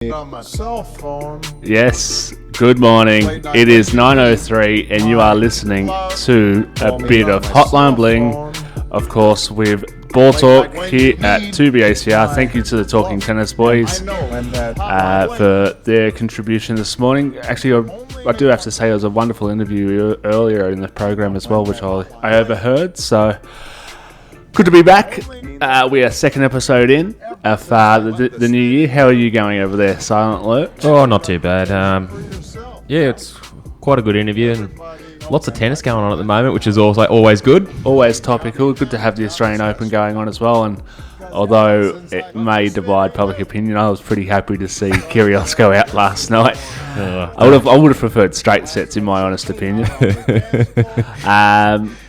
On my cell phone. Yes, good morning. It is 9:03 and you are listening to a bit of Hotline Bling, of course, with Ball Talk here at 2BACR. Thank you to the Talking Tennis Boys for their contribution this morning. Actually, I do have to say it was a wonderful interview earlier in the program as well, which I overheard, so good to be back. We are second episode in of the new year. How are you going over there, Silent Lurch? Oh, not too bad. Yeah, it's quite a good interview and lots of tennis going on at the moment, which is also always good. Always topical. Good to have the Australian Open going on as well. And although it may divide public opinion, I was pretty happy to see Kyrgios go out last night. I would have preferred straight sets, in my honest opinion.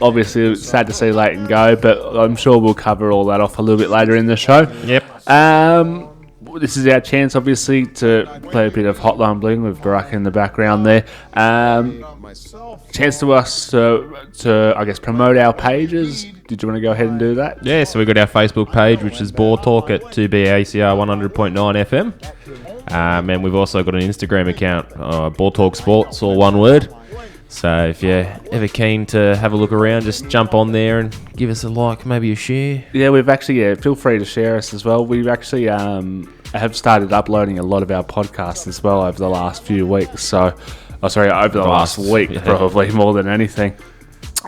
Obviously, it's sad to see Leighton go, but I'm sure we'll cover all that off a little bit later in the show. Yep. This is our chance, obviously, to play a bit of Hotline Bling with Baraka in the background there. Chance to us to I guess, promote our pages. Did you want to go ahead and do that? Yeah, so we've got our Facebook page, which is Ball Talk at 2BACR 100.9 FM. And we've also got an Instagram account, Ball Talk Sports, all one word. So if you're ever keen to have a look around, just jump on there and give us a like, maybe a share. Yeah, we've actually, feel free to share us as well. We've actually have started uploading a lot of our podcasts as well over the last few weeks. So, over the last week, probably more than anything.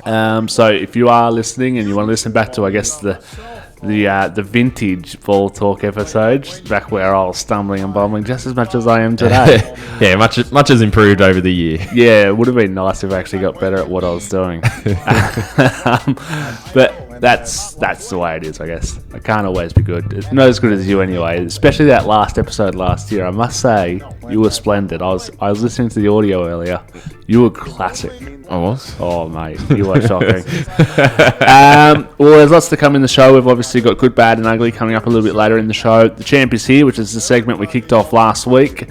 So if you are listening and you want to listen back to, I guess, the vintage Ball Talk episodes, back where I was stumbling and bumbling just as much as I am today. Yeah, much has improved over the year. Yeah, it would have been nice if I actually got better at what I was doing. But that's the way it is, I guess. I can't always be good. It's not as good as you anyway, especially that last episode last year. I must say, you were splendid. I was listening to the audio earlier. You were classic. I was? Oh, mate, you were shocking. Well, there's lots to come in the show. We've obviously got Good, Bad and Ugly coming up a little bit later in the show. The Champ is here, which is the segment we kicked off last week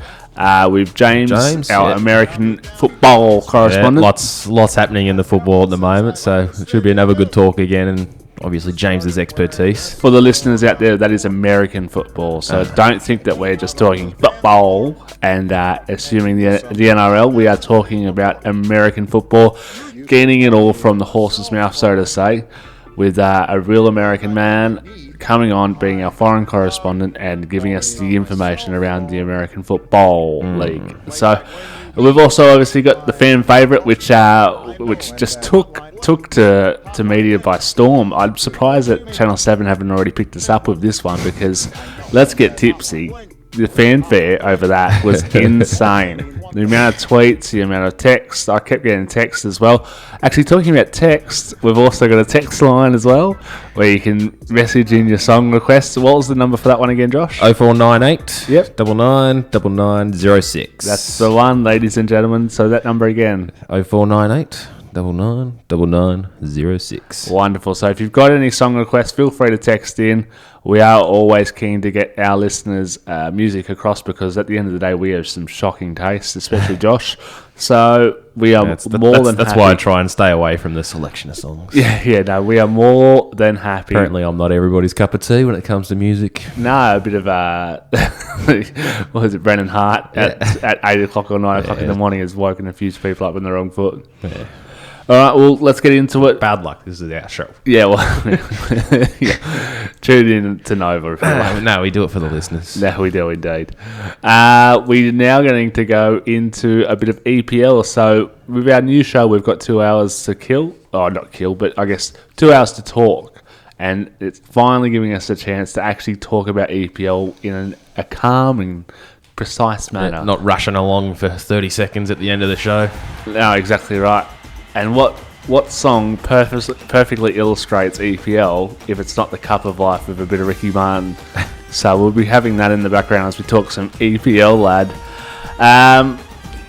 with James, our American football correspondent. Lots happening in the football at the moment, so it should be another good talk again, and obviously James's expertise. For the listeners out there, that is American football, so don't think that we're just talking football and assuming the NRL. We are talking about American football, getting it all from the horse's mouth, so to say, with a real American man coming on, being our foreign correspondent and giving us the information around the American Football League. So we've also obviously got the fan favourite, which just took to media by storm. I'm surprised that Channel 7 haven't already picked us up with this one, because Let's Get Tipsy, the fanfare over that was insane. The amount of tweets, the amount of text. I kept getting text as well. Actually, talking about text, we've also got a text line as well, where you can message in your song requests. What was the number for that one again, Josh? 0498 Yep. 999906. That's the one, ladies and gentlemen. So that number again. 0498 999906. Wonderful. So if you've got any song requests, feel free to text in. We are always keen to get our listeners' music across, because at the end of the day, we have some shocking tastes, especially Josh. So we are That's happy. why I try and stay away from the selection of songs. No, we are more than happy. Apparently, I'm not everybody's cup of tea when it comes to music. No, a bit of what was it, Brennan Hart at 8 o'clock or 9 o'clock in the morning has woken a few people up on the wrong foot. Yeah. All right, well, let's get into it. Bad luck. This is our show. Yeah, well, tune in to Nova. If you like. No, we do it for the listeners. No, we do indeed. We're now going to go into a bit of EPL. So with our new show, we've got 2 hours to kill. Oh, not kill, but I guess 2 hours to talk. And it's finally giving us a chance to actually talk about EPL in a calm and precise manner. Yeah, not rushing along for 30 seconds at the end of the show. No, exactly right. And what song perfectly illustrates EPL if it's not The Cup of Life with a bit of Ricky Martin? So we'll be having that in the background as we talk some EPL, lad.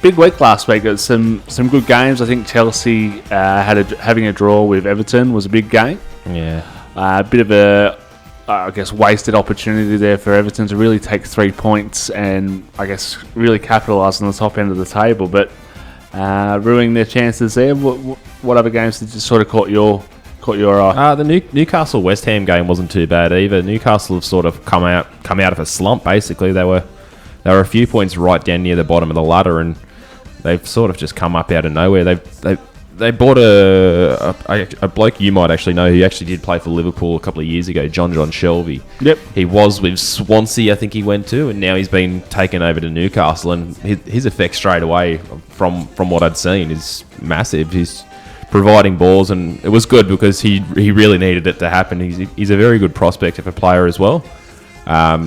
Big week last week. It was some good games. I think Chelsea having a draw with Everton was a big game. Yeah. A bit of a, I guess, wasted opportunity there for Everton to really take 3 points and, I guess, really capitalise on the top end of the table. But ruining their chances there. What other games did you sort of caught your eye? The Newcastle West Ham game wasn't too bad either. Newcastle have sort of come out of a slump. Basically, they were they were a few points right down near the bottom of the ladder, and they've sort of just come up out of nowhere. They bought a bloke you might actually know who actually did play for Liverpool a couple of years ago, John Shelby. Yep. He was with Swansea, I think he went to, and now he's been taken over to Newcastle, and his effect straight away from what I'd seen is massive. He's providing balls, and it was good because he really needed it to happen. He's a very good prospect of a player as well.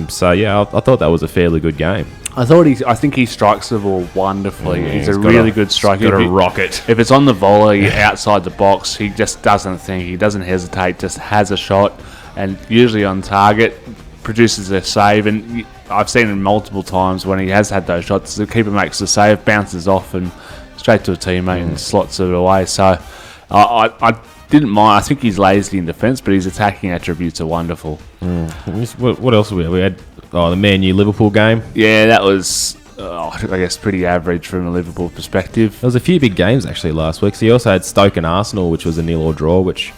So yeah, I thought that was a fairly good game. I think he strikes the ball wonderfully. Yeah, he's a really good striker. He's got a rocket. If it's on the volley outside the box, he just doesn't think. He doesn't hesitate. Just has a shot, and usually on target, produces a save. And I've seen him multiple times when he has had those shots. The keeper makes the save, bounces off, and straight to a teammate and slots it away. So I didn't mind. I think he's lazy in defence, but his attacking attributes are wonderful. What else we had? We had the Man U Liverpool game. Yeah, that was, I guess, pretty average from a Liverpool perspective. There was a few big games actually last week. So you also had Stoke and Arsenal, which was a 0-0 draw, which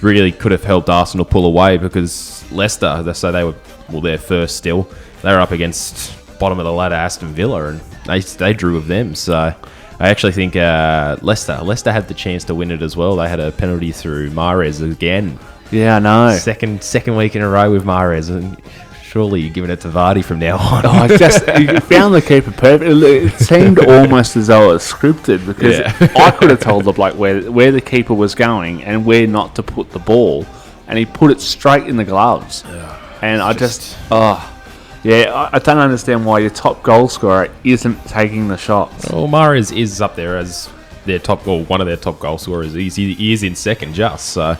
really could have helped Arsenal pull away because Leicester, so they were they're first still. They were up against bottom of the ladder Aston Villa, and they drew with them. So I actually think Leicester had the chance to win it as well. They had a penalty through Mahrez again. Yeah, I know. Second week in a row with Mahrez, and surely you're giving it to Vardy from now on. You found the keeper perfect. It seemed almost as though it was scripted because I could have told the bloke where the keeper was going and where not to put the ball, and he put it straight in the gloves. And I don't understand why your top goal scorer isn't taking the shots. Well, Mahrez is up there as their one of their top goal scorers. He is in second just, so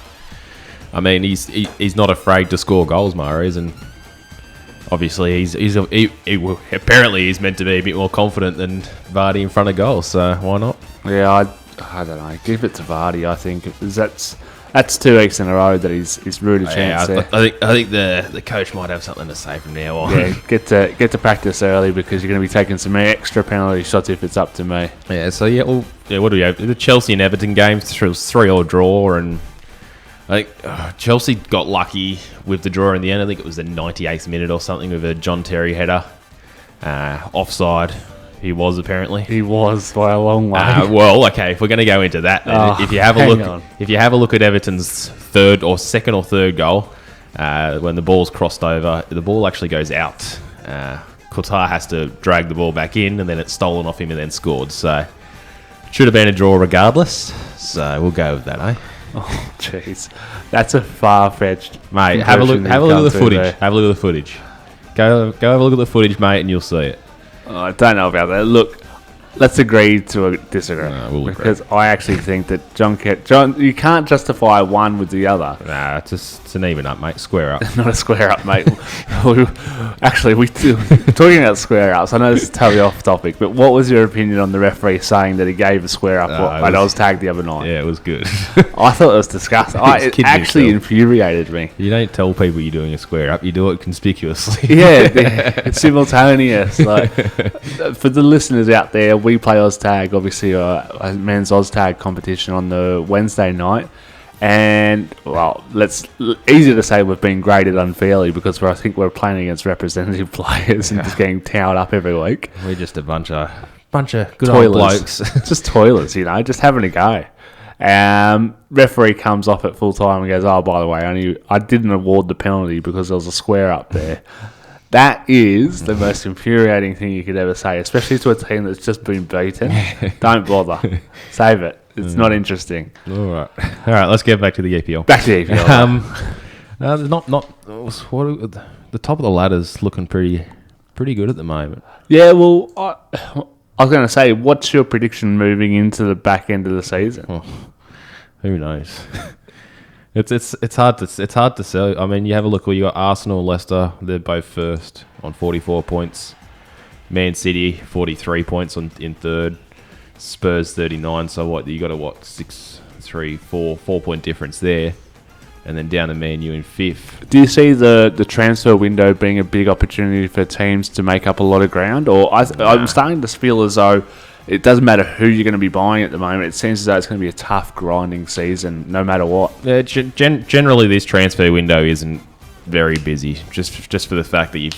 I mean he's not afraid to score goals, Mahrez, and obviously apparently he's meant to be a bit more confident than Vardy in front of goal, so why not? Yeah, I don't know. Give it to Vardy, I think, because that's 2 weeks in a row that he's rude a chance there. I think the coach might have something to say from now on. Yeah, get to practice early because you're going to be taking some extra penalty shots if it's up to me. Yeah, so what do we have? The Chelsea and Everton game was 3-3 draw, and I think Chelsea got lucky with the draw in the end. I think it was the 98th minute or something with a John Terry header. Offside. He was apparently. He was by a long way. Well, okay. If we're going to go into that, then if you have a look at Everton's second or third goal, when the ball's crossed over, the ball actually goes out. Qatar has to drag the ball back in, and then it's stolen off him and then scored. So it should have been a draw regardless. So we'll go with that, eh? Oh, jeez, that's a far-fetched. Mate, have a look at the footage. There. Have a look at the footage. Go have a look at the footage, mate, and you'll see it. I don't know about that. Look, let's agree to disagree. Because I actually think that John, you can't justify one with the other. Nah, it's an even up, mate. Square up. Not a square up, mate. Actually, talking about square ups. I know this is totally off topic, but what was your opinion on the referee saying that he gave a square up when I was tagged the other night? Yeah, it was good. I thought it was disgusting. It actually infuriated me. You don't tell people you're doing a square up. You do it conspicuously. Yeah, it's simultaneous. Like, for the listeners out there, we play OzTag, obviously a men's OzTag competition on the Wednesday night, and well, easy to say we've been graded unfairly because I think we're playing against representative players and just getting towed up every week. We're just a bunch of good old blokes, just toilets, just having a go. Referee comes off at full time and goes, "Oh, by the way, I didn't award the penalty because there was a square up there." That is the most infuriating thing you could ever say, especially to a team that's just been beaten. Don't bother. Save it. It's not interesting. All right. Let's get back to the EPL. Back to the EPL. The top of the ladder's looking pretty good at the moment. Yeah, well, I was going to say, what's your prediction moving into the back end of the season? Oh, who knows? It's hard to sell. I mean, you have a look where you got Arsenal, Leicester. They're both first on 44 points. Man City 43 points in third. Spurs 39. So what you got a 4 point difference there, and then down to Man U in fifth. Do you see the transfer window being a big opportunity for teams to make up a lot of ground, or I'm starting to feel as though it doesn't matter who you're going to be buying at the moment. It seems as though it's going to be a tough, grinding season, no matter what. Yeah, generally, this transfer window isn't very busy, just for the fact that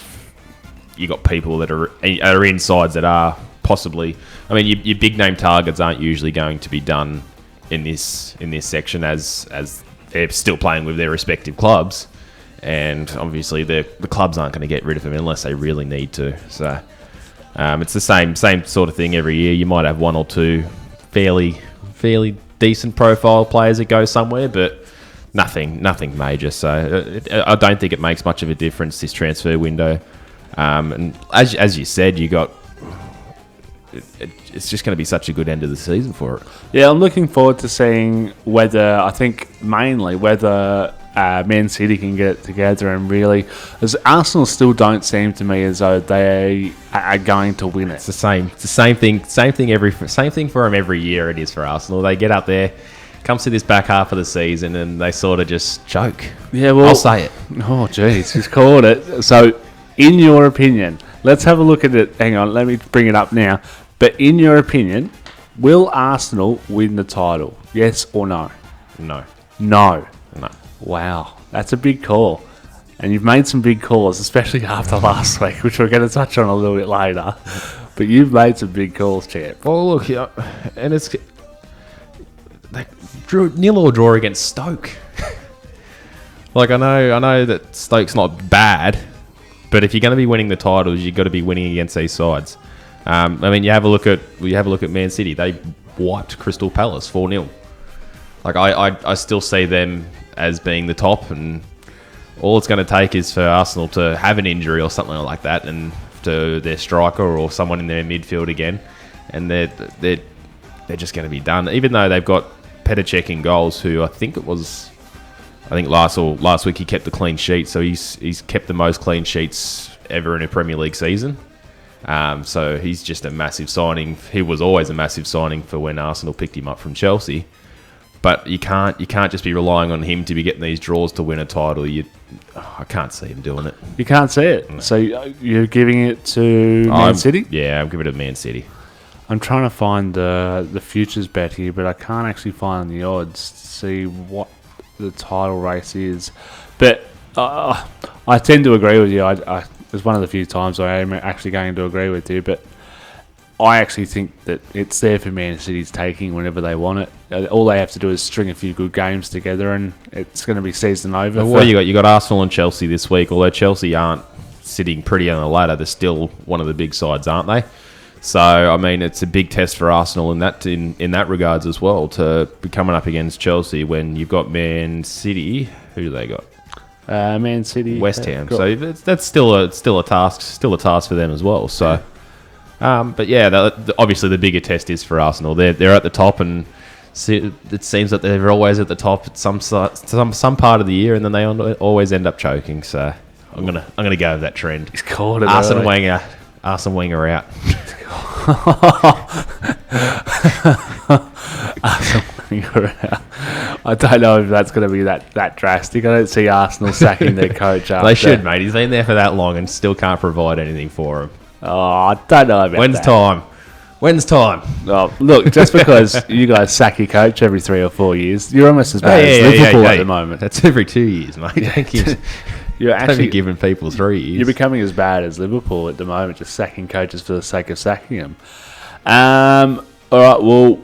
you got people that are in sides that are possibly. I mean, your big name targets aren't usually going to be done in this section as they're still playing with their respective clubs, and obviously the clubs aren't going to get rid of them unless they really need to. So it's the same sort of thing every year. You might have one or two fairly decent profile players that go somewhere, but nothing major. So I don't think it makes much of a difference, this transfer window. And as you said, you got. It's just going to be such a good end of the season for it. Yeah, I'm looking forward to seeing whether Man City can get it together and really, as Arsenal still don't seem to me as though they are going to win it. It's the same thing for them every year. It is for Arsenal. They get up there, comes to this back half of the season, and they sort of just choke. Yeah, well, I'll say it. Oh, jeez, he's called it. So, in your opinion, let's have a look at it. Hang on, let me bring it up now. But in your opinion, will Arsenal win the title? Yes or no? No. No. No. Wow, that's a big call. And you've made some big calls, especially after last week, which we're going to touch on a little bit later. But you've made some big calls, champ. Well, look, and it's like nil or draw against Stoke. Like I know that Stoke's not bad, but if you're going to be winning the titles, you've got to be winning against these sides. I mean, you have a look at Man City. They wiped Crystal Palace 4-0. Like I still see them as being the top, and all it's going to take is for Arsenal to have an injury or something like that, and to their striker or someone in their midfield again, and they're just going to be done. Even though they've got Petr in goals, who I think last week he kept the clean sheet, so he's kept the most clean sheets ever in a Premier League season. So he's just a massive signing. He was always a massive signing for when Arsenal picked him up from Chelsea. But you can't just be relying on him to be getting these draws to win a title. I can't see him doing it. You can't see it. No. So you're giving it to Man City? Yeah, I'm giving it to Man City. I'm trying to find the futures bet here, but I can't actually find the odds to see what the title race is. But I tend to agree with you. It's one of the few times I am actually going to agree with you, but I actually think that it's there for Man City's taking whenever they want it. All they have to do is string a few good games together, and it's going to be season over. What you got? You got Arsenal and Chelsea this week. Although Chelsea aren't sitting pretty on the ladder, they're still one of the big sides, aren't they? So I mean, it's a big test for Arsenal in that regards as well, to be coming up against Chelsea when you've got Man City. Who do they got? Man City, West Ham. So that's still a task for them as well. So. But yeah, obviously the bigger test is for Arsenal. They're at the top, and it seems that they're always at the top at some part of the year, and then they always end up choking. So I'm gonna go with that trend. He's called it. Arsene Wenger out. Arsene Wenger out. I don't know if that's going to be that drastic. I don't see Arsenal sacking their coach. They should, mate. He's been there for that long and still can't provide anything for him. Oh, I don't know about that. When's time? Oh, look, just because you guys sack your coach every 3 or 4 years, you're almost as bad as Liverpool at the moment. That's every 2 years, mate. You're actually giving people 3 years. You're becoming as bad as Liverpool at the moment, just sacking coaches for the sake of sacking them. All right, well,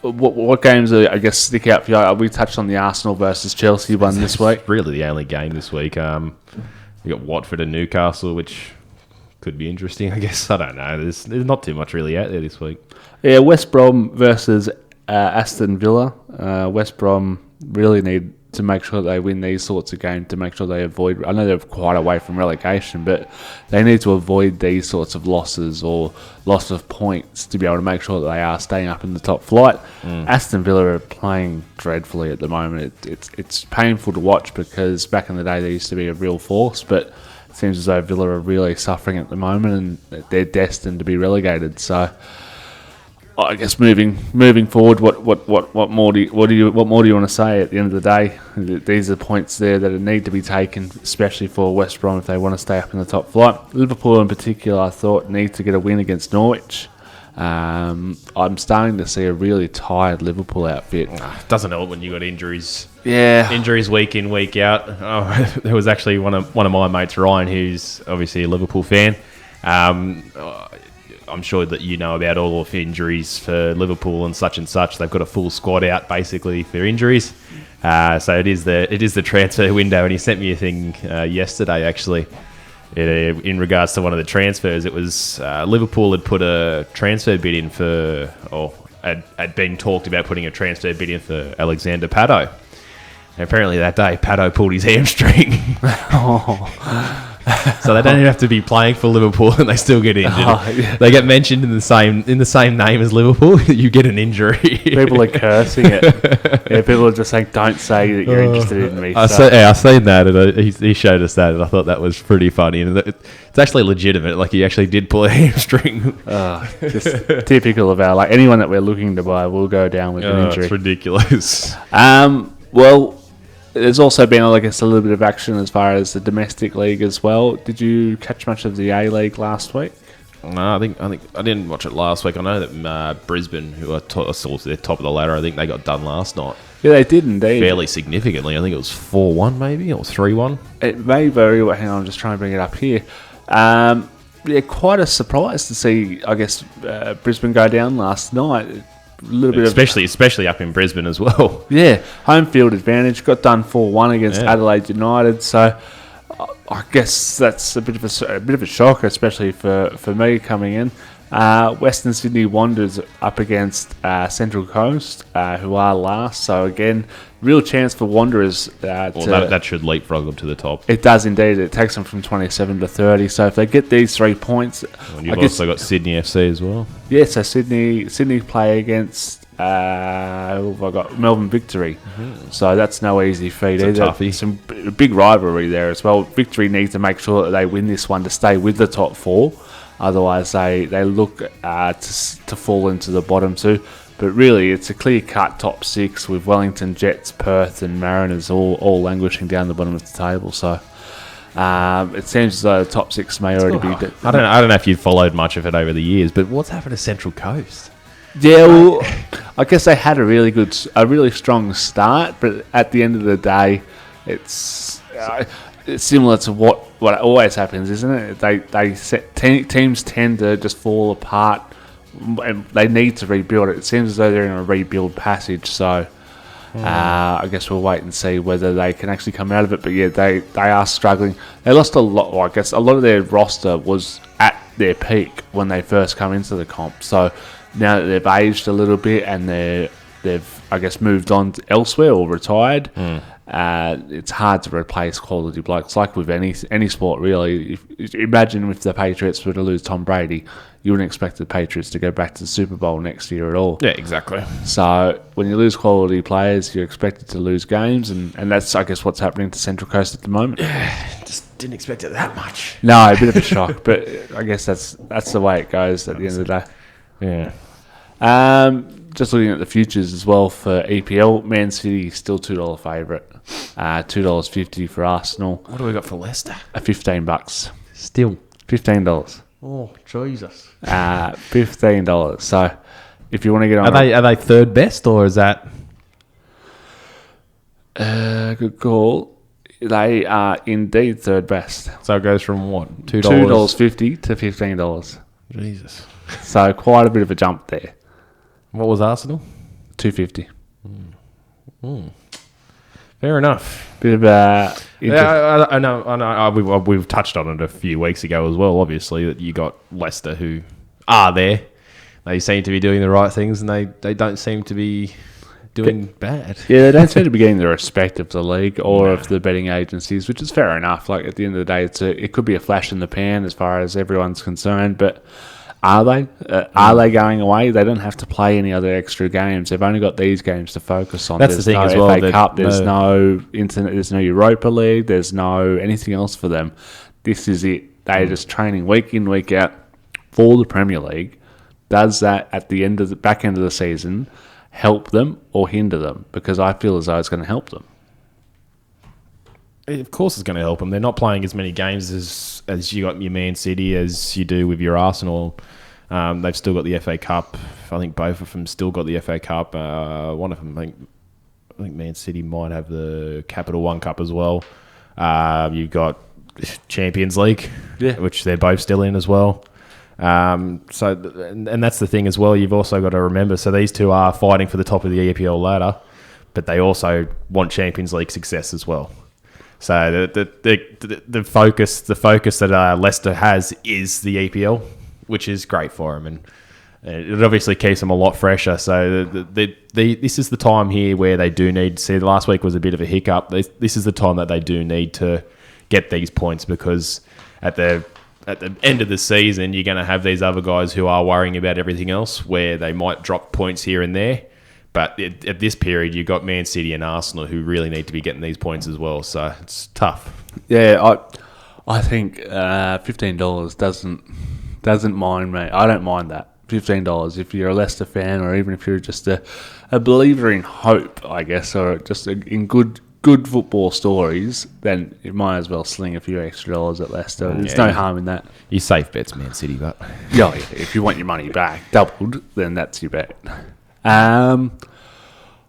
what games stick out for you? We touched on the Arsenal versus Chelsea one this week. Really the only game this week. We got Watford and Newcastle, which could be interesting, I guess. I don't know. There's not too much really out there this week. Yeah, West Brom versus Aston Villa. West Brom really need to make sure they win these sorts of games to make sure they avoid... I know they're quite away from relegation, but they need to avoid these sorts of losses or loss of points to be able to make sure that they are staying up in the top flight. Aston Villa are playing dreadfully at the moment. It's painful to watch because back in the day they used to be a real force, but it seems as though Villa are really suffering at the moment and they're destined to be relegated. So I guess moving forward, what more do you want to say at the end of the day? These are points there that need to be taken, especially for West Brom if they want to stay up in the top flight. Liverpool in particular, I thought, need to get a win against Norwich. I'm starting to see a really tired Liverpool outfit. Doesn't help when you got injuries. Yeah. Injuries week in, week out. Oh, there was actually one of my mates, Ryan, who's obviously a Liverpool fan. I'm sure that you know about all of the injuries for Liverpool and such. They've got a full squad out basically for injuries. So it is the transfer window, and he sent me a thing yesterday actually. In regards to one of the transfers, it was Liverpool had put a transfer bid in for, or had been talked about putting a transfer bid in for Alexander Pato. And apparently that day, Pato pulled his hamstring. So they don't even have to be playing for Liverpool, and they still get injured. Yeah. They get mentioned in the same name as Liverpool. You get an injury. People are cursing it. Yeah, people are just saying, "Don't say that you're interested in me." I seen that, and he showed us that, and I thought that was pretty funny. And it's actually legitimate. Like, he actually did pull a hamstring. Just typical of our, like, anyone that we're looking to buy will go down with an injury. It's ridiculous. Well. There's also been, I guess, a little bit of action as far as the domestic league as well. Did you catch much of the A-League last week? No, I think I didn't watch it last week. I know that Brisbane, who are still they're top of the ladder, I think they got done last night. Yeah, they did indeed. Fairly significantly. I think it was 4-1 maybe, or 3-1. It may very well. Hang on, I'm just trying to bring it up here. Yeah, quite a surprise to see, I guess, Brisbane go down last night. A little bit especially up in Brisbane as well. Yeah, home field advantage. Got done 4-1 against Adelaide United. So I guess that's a bit of a shocker, especially for me coming in. Western Sydney Wanderers up against Central Coast, who are last. So again, real chance for Wanderers. That should leapfrog them to the top. It does indeed. It takes them from 27 to 30. So if they get these 3 points, and you've also got Sydney FC as well. Yeah, so Sydney play against who have I got? Melbourne Victory. Mm-hmm. So that's no easy feat either. Toughie. Some big rivalry there as well. Victory needs to make sure that they win this one to stay with the top 4. Otherwise, they look to fall into the bottom 2. But really, it's a clear-cut top 6 with Wellington, Jets, Perth and Mariners all languishing down the bottom of the table. So it seems as though the top 6 may already be... I don't know if you've followed much of it over the years, but what's happened to Central Coast? Yeah, well, I guess they had a really strong start, but at the end of the day, it's similar to what always happens, isn't it? Teams tend to just fall apart, and they need to rebuild it. It seems as though they're in a rebuild passage, so I guess we'll wait and see whether they can actually come out of it. But yeah, they are struggling. They lost a lot. Well, I guess a lot of their roster was at their peak when they first come into the comp. So now that they've aged a little bit and they've I guess moved on to elsewhere or retired. It's hard to replace quality blokes, like with any sport really. Imagine if the Patriots were to lose Tom Brady, you wouldn't expect the Patriots to go back to the Super Bowl next year at all. Yeah, exactly. So when you lose quality players, you're expected to lose games, and that's, I guess, what's happening to Central Coast at the moment. Just didn't expect it that much. No, a bit of a shock, but I guess that's the way it goes at the end of the day. Yeah. Just looking at the futures as well for EPL, Man City still $2 favourite, $2.50 for Arsenal. What do we got for Leicester? $15. Still $15. Oh, Jesus. $15. So if you want to get on, are they third best, or is that? Good call. They are indeed third best. So it goes from what? $2.50 to $15. Jesus. So quite a bit of a jump there. What was Arsenal? $2.50. Fair enough. Bit of a... I know. We've touched on it a few weeks ago as well, obviously, that you got Leicester who are there. They seem to be doing the right things, and they don't seem to be doing bad. Yeah, they don't seem to be getting the respect of the league or of the betting agencies, which is fair enough. Like, at the end of the day, it could be a flash in the pan as far as everyone's concerned, but... Are they? Are they going away? They don't have to play any other extra games. They've only got these games to focus on. That's the thing as well. FA Cup, there's no internet. There's no Europa League. There's no anything else for them. This is it. They're just training week in, week out for the Premier League. Does that at the back end of the season help them or hinder them? Because I feel as though it's going to help them. Of course, it's going to help them. They're not playing as many games as you got your Man City as you do with your Arsenal They've still got the FA Cup. I think both of them still got the FA Cup. One of them, I think Man City might have the Capital One Cup as well. You've got Champions League, which they're both still in as well. And that's the thing as well. You've also got to remember. So these two are fighting for the top of the EPL ladder, but they also want Champions League success as well. So the focus that Leicester has is the EPL, which is great for them, and it obviously keeps them a lot fresher. So this is the time here where they do need to see. Last week was a bit of a hiccup. This is the time that they do need to get these points, because at the end of the season, you're going to have these other guys who are worrying about everything else, where they might drop points here and there. But at this period, you've got Man City and Arsenal who really need to be getting these points as well. So it's tough. Yeah, I think $15 doesn't mind me. I don't mind that. $15 if you're a Leicester fan, or even if you're just a believer in hope, I guess, or just in good football stories, then you might as well sling a few extra dollars at Leicester. There's no harm in that. You safe bets, Man City, but yeah, if you want your money back doubled, then that's your bet.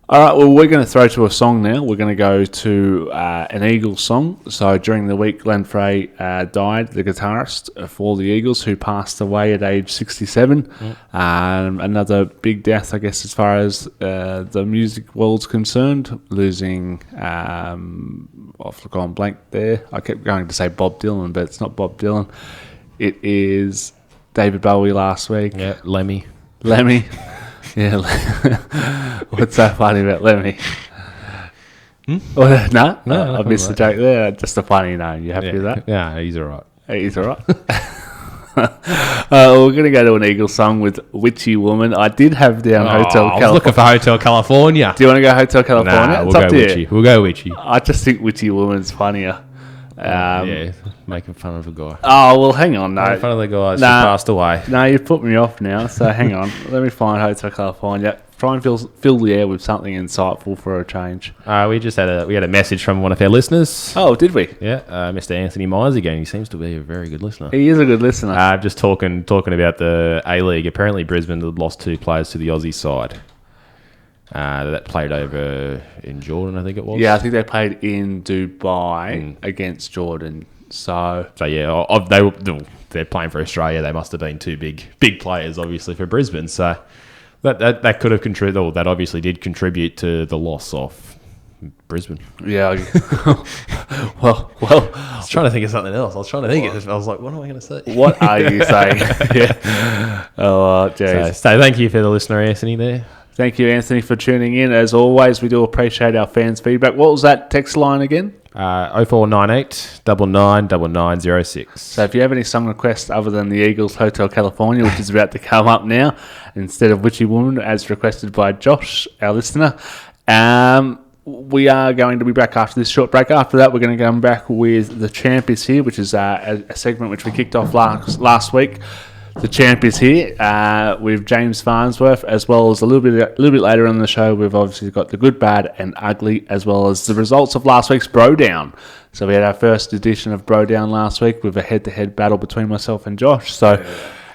All right, well, we're going to throw to a song now. We're going to go to an Eagles song. So during the week, Glenn Frey died, the guitarist for the Eagles, who passed away at age 67. Another big death, I guess, as far as the music world's concerned, losing, I've gone blank there. I kept going to say Bob Dylan, but it's not Bob Dylan. It is David Bowie last week. Yeah, Lemmy. Yeah, what's so funny about Lemmy? No, I missed the joke there. Just a funny name. You happy with that? Yeah, he's all right. He's all right. We're going to go to an Eagles song with Witchy Woman. I did have down Hotel California. I was looking for Hotel California. Do you want to go Hotel California? Nah, we'll go Witchy. We'll go Witchy. I just think Witchy Woman's funnier. Yeah, making fun of a guy. Oh, well, hang on, no. Making fun of the guy who passed away. No, you've put me off now, so hang on. Let me find Hotel California. Try and fill the air with something insightful for a change. We had a message from one of our listeners. Oh, did we? Yeah, Mr. Anthony Myers again. He seems to be a very good listener. He is a good listener. Just talking about the A-League. Apparently, Brisbane had lost 2 players to the Aussie side. That played over in Jordan, I think it was. Yeah, I think they played in Dubai against Jordan. So yeah, they're playing for Australia. They must have been 2 big players, obviously, for Brisbane. So that could have contributed. Well, that obviously did contribute to the loss of Brisbane. Yeah. well. I was trying to think of something else. I was like, what am I going to say? What are you saying? Yeah. Oh, jeez. So thank you for the listener, Anthony, there. Thank you, Anthony, for tuning in. As always, we do appreciate our fans' feedback. What was that text line again? 0498 999906. So if you have any song requests other than the Eagles Hotel California, which is about to come up now, instead of Witchy Woman, as requested by Josh, our listener, we are going to be back after this short break. After that, we're going to come back with The Champ Is Here, which is a segment which we kicked off last week. The Champ is here with James Farnsworth, as well as a little bit later in the show. We've obviously got the good, bad, and ugly, as well as the results of last week's Bro Down. So we had our first edition of Bro Down last week with a head-to-head battle between myself and Josh. So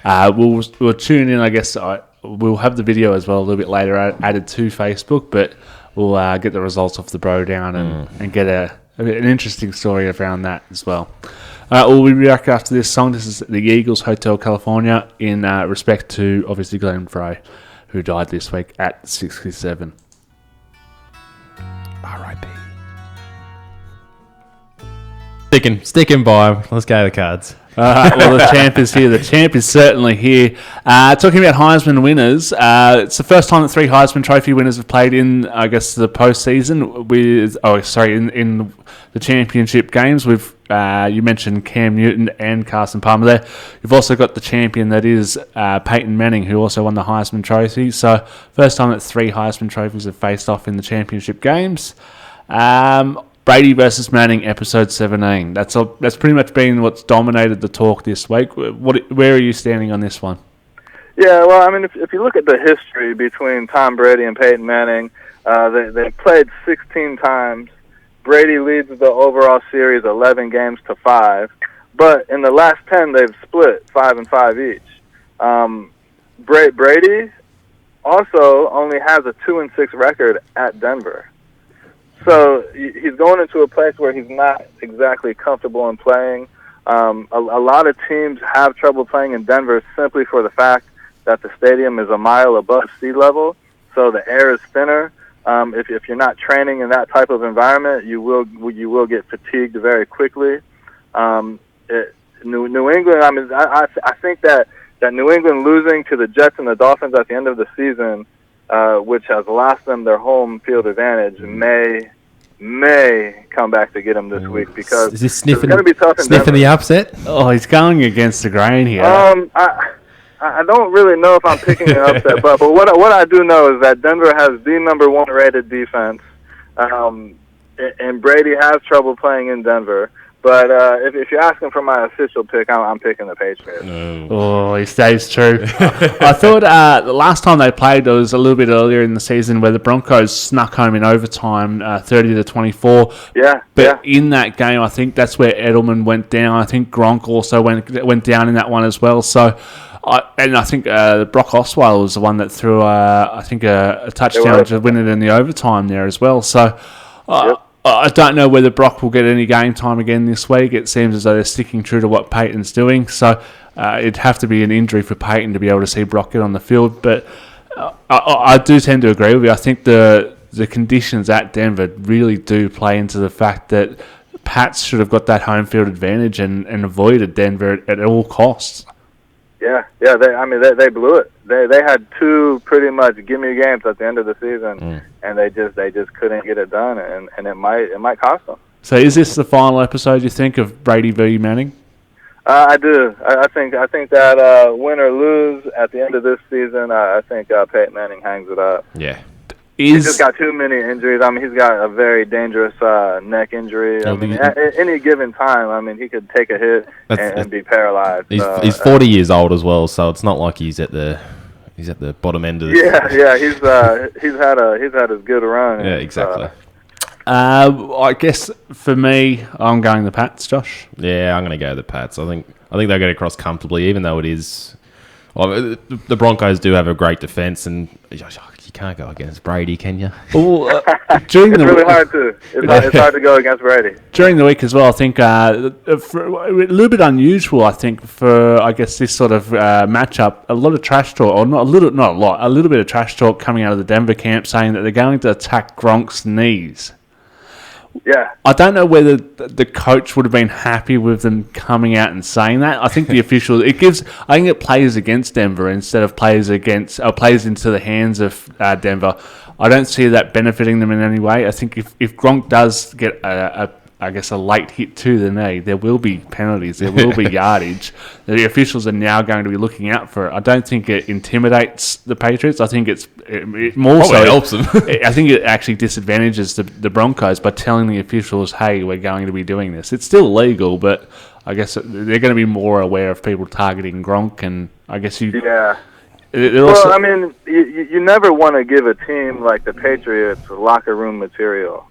we'll tune in. I guess we'll have the video as well a little bit later added to Facebook, but we'll get the results of the Bro Down and get an interesting story around that as well. We'll be back after this song. This is the Eagles Hotel California in respect to, obviously, Glenn Frey, who died this week at 67. R.I.P. Sticking by him. Let's go to the cards. Well, the champ is here. The champ is certainly here. Talking about Heisman winners, it's the first time that 3 Heisman Trophy winners have played in, I guess, the postseason in the championship games. You mentioned Cam Newton and Carson Palmer there. You've also got the champion that is Peyton Manning, who also won the Heisman Trophy. So first time that 3 Heisman Trophies have faced off in the championship games. Brady versus Manning, episode 17. That's pretty much been what's dominated the talk this week. Where are you standing on this one? Yeah, well, I mean, if you look at the history between Tom Brady and Peyton Manning, they played 16 times. Brady leads the overall series 11 games to 5, but in the last 10 they've split 5-5 each. Brady also only has a 2-6 record at Denver. So he's going into a place where he's not exactly comfortable in playing. A lot of teams have trouble playing in Denver simply for the fact that the stadium is a mile above sea level, so the air is thinner. If you're not training in that type of environment, you will get fatigued very quickly. New England, I think that New England losing to the Jets and the Dolphins at the end of the season, which has lost them their home field advantage, may come back to get them this week because is this sniffing, it's going to be tough in sniffing Denver. the upset? Oh, he's going against the grain here. I don't really know if I'm picking an upset, but what I do know is that Denver has the number 1 rated defense, and Brady has trouble playing in Denver. But if you're asking for my official pick, I'm picking the Patriots. Oh, he stays true. I thought the last time they played, it was a little bit earlier in the season where the Broncos snuck home in overtime, 30-24. Yeah. But in that game, I think that's where Edelman went down. I think Gronk also went down in that one as well. So, I think Brock Osweiler was the one that threw, I think, a touchdown to win it in the overtime there as well. So, I don't know whether Brock will get any game time again this week. It seems as though they're sticking true to what Peyton's doing. So it'd have to be an injury for Peyton to be able to see Brock get on the field. But I do tend to agree with you. I think the conditions at Denver really do play into the fact that Pats should have got that home field advantage and avoided Denver at all costs. Yeah. They blew it. They had 2 pretty much gimme games at the end of the season, and they just couldn't get it done, and it might cost them. So is this the final episode, you think, of Brady v. Manning? I do. I think that win or lose at the end of this season, I think Peyton Manning hangs it up. Yeah. He's just got too many injuries. He's got a very dangerous neck injury. At any given time, he could take a hit and be paralyzed. He's 40 years old as well, so it's not like he's at the bottom end of the He's had his good run. Yeah, exactly. I guess for me, I'm going the Pats, Josh. Yeah, I'm going to go the Pats. I think they'll get across comfortably, even though it is. Well, the Broncos do have a great defense, and you can't go against Brady, can you? Well, it's really hard to. It's hard to go against Brady. During the week as well, I think a little bit unusual. I think for this sort of matchup, a lot of trash talk, or a little bit of trash talk coming out of the Denver camp, saying that they're going to attack Gronk's knees. Yeah. I don't know whether the coach would have been happy with them coming out and saying that. I think the officials, I think it plays against Denver instead of plays into the hands of Denver. I don't see that benefiting them in any way. I think if Gronk does get a late hit to the knee, there will be penalties, there will be yardage. The officials are now going to be looking out for it. I don't think it intimidates the Patriots. I think it more probably so helps them. I think it actually disadvantages the Broncos by telling the officials, hey, we're going to be doing this. It's still legal, but I guess they're going to be more aware of people targeting Gronk, and I guess you... Yeah. Also, you never want to give a team like the Patriots locker room material.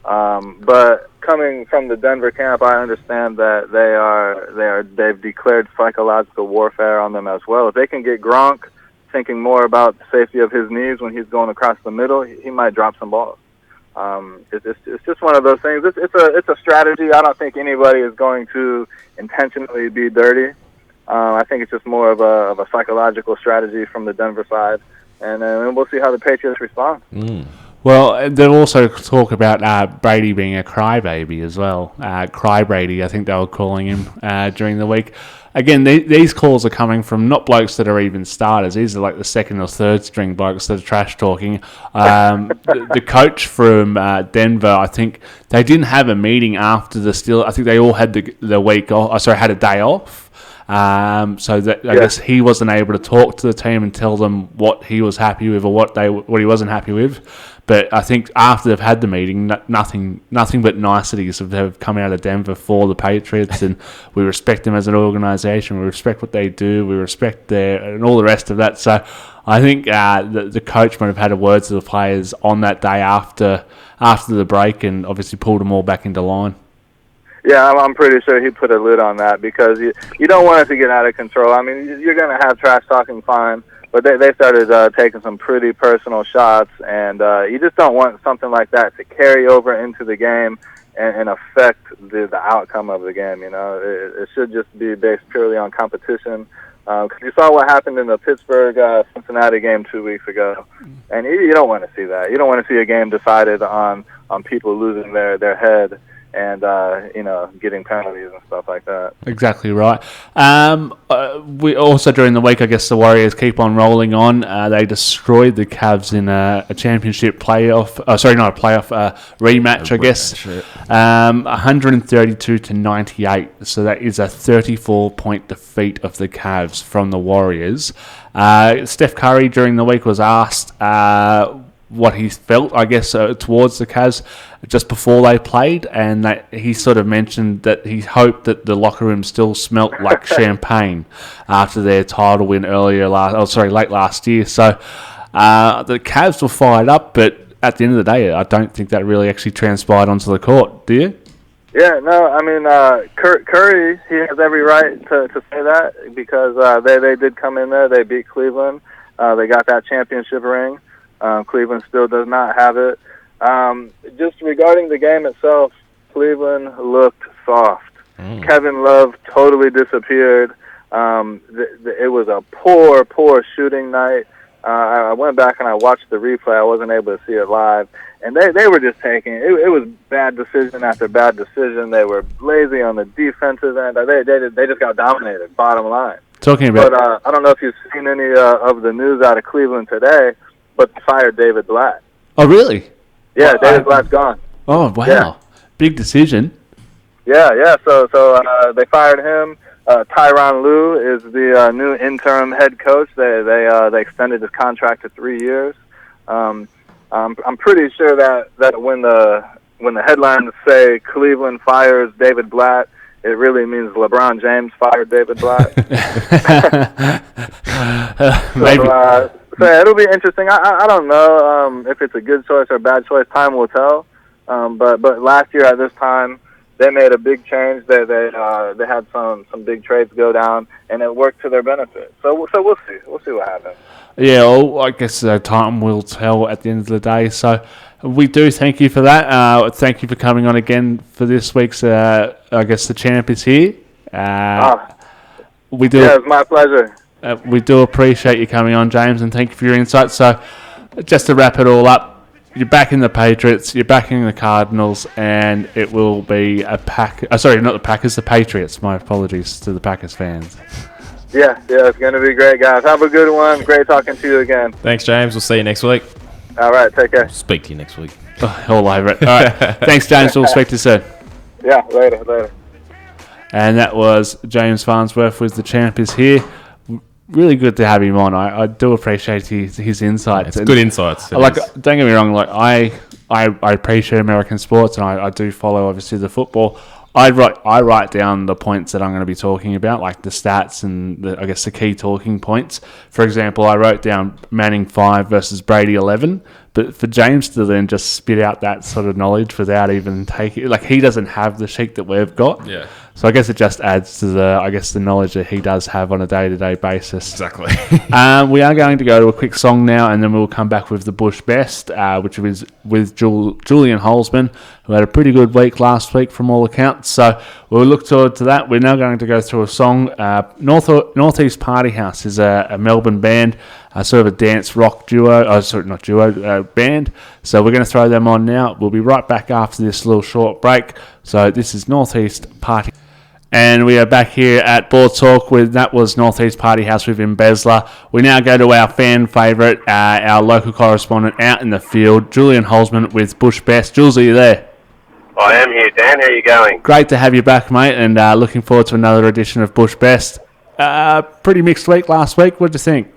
But coming from the Denver camp, I understand that they've declared psychological warfare on them as well. If they can get Gronk thinking more about the safety of his knees when he's going across the middle, he might drop some balls. It's just one of those things. It's a strategy. I don't think anybody is going to intentionally be dirty. I think it's just more of a psychological strategy from the Denver side, and we'll see how the Patriots respond. Well, they'll also talk about Brady being a crybaby as well. Cry Brady, I think they were calling him during the week. Again, these calls are coming from not blokes that are even starters. These are like the second or third string blokes that are trash talking. The coach from Denver, I think they didn't have a meeting after the Steelers. I think they all had the week off. Had a day off. So that I guess he wasn't able to talk to the team and tell them what he was happy with or what he wasn't happy with. But I think after they've had the meeting, nothing but niceties have come out of Denver for the Patriots, and we respect them as an organisation. We respect what they do. We respect and all the rest of that. So I think the coach might have had a word to the players on that day after the break, and obviously pulled them all back into line. Yeah, I'm pretty sure he put a lid on that because you don't want it to get out of control. I mean, you're going to have trash talking, fine, but they started taking some pretty personal shots, and you just don't want something like that to carry over into the game and affect the outcome of the game. You know, it should just be based purely on competition. Because you saw what happened in the Pittsburgh-Cincinnati game 2 weeks ago, and you don't want to see that. You don't want to see a game decided on people losing their head and getting penalties and stuff like that. Exactly right. We also during the week, I guess the Warriors keep on rolling on. They destroyed the Cavs in a championship playoff. Not a playoff, rematch. I guess. 132-98. So that is a 34-point defeat of the Cavs from the Warriors. Steph Curry during the week was asked what he felt, I guess, towards the Cavs just before they played, and he sort of mentioned that he hoped that the locker room still smelt like champagne after their title win late last year. So the Cavs were fired up, but at the end of the day, I don't think that really actually transpired onto the court. Do you? Yeah, no, I mean, Curry, he has every right to say that because they did come in there, they beat Cleveland, they got that championship ring. Cleveland still does not have it. Just regarding the game itself, Cleveland looked soft. Kevin Love totally disappeared. It was a poor shooting night. I went back and I watched the replay. I wasn't able to see it live. And they were just taking it was bad decision after bad decision. They were lazy on the defensive end. They just got dominated, bottom line. Talking about... But I don't know if you've seen any of the news out of Cleveland today, but they fired David Blatt. Oh, really? Yeah, David Blatt's gone. Oh, wow. Yeah. Big decision. Yeah. So they fired him. Tyronn Lue is the new interim head coach. They extended his contract to 3 years. I'm pretty sure that when the headlines say Cleveland fires David Blatt, it really means LeBron James fired David Blatt. Maybe. So it'll be interesting. I don't know if it's a good choice or a bad choice. Time will tell. But last year at this time, they made a big change. They had some big trades go down, and it worked to their benefit. So we'll see. We'll see what happens. Yeah, well, I guess time will tell at the end of the day. So we do thank you for that. Thank you for coming on again for this week's. I guess the champ is here. We do. Yeah, it's my pleasure. We do appreciate you coming on, James, and thank you for your insights. So, just to wrap it all up, you're backing the Patriots, you're backing the Cardinals, and it will be a not the Packers, the Patriots. My apologies to the Packers fans. Yeah, it's going to be great, guys. Have a good one. Great talking to you again. Thanks, James. We'll see you next week. All right, take care. Speak to you next week. All over it. All right. Thanks, James. We'll speak to you soon. Yeah, later. And that was James Farnsworth with the champ is here. Really good to have him on. I do appreciate his insights. It's good insights. Don't get me wrong. I appreciate American sports, and I do follow obviously the football. I write down the points that I'm going to be talking about, like the stats and the key talking points. For example, I wrote down Manning 5 versus Brady 11. But for James to then just spit out that sort of knowledge without even taking, he doesn't have the sheet that we've got. Yeah. So I guess it just adds to the knowledge that he does have on a day-to-day basis. Exactly. We are going to go to a quick song now, and then we'll come back with the Bush Best, which is with Julian Holzman, who had a pretty good week last week from all accounts. So we'll look forward to that. We're now going to go through a song. Northeast Party House is a Melbourne band, sort of a dance rock band. So we're going to throw them on now. We'll be right back after this little short break. So this is Northeast Party. And we are back here at Board Talk that was Northeast Party House with Embezzler. We now go to our fan favourite, our local correspondent out in the field, Julian Holzman with Bush Best. Jules, are you there? I am here, Dan. How are you going? Great to have you back, mate, and looking forward to another edition of Bush Best. Pretty mixed week last week. What do you think?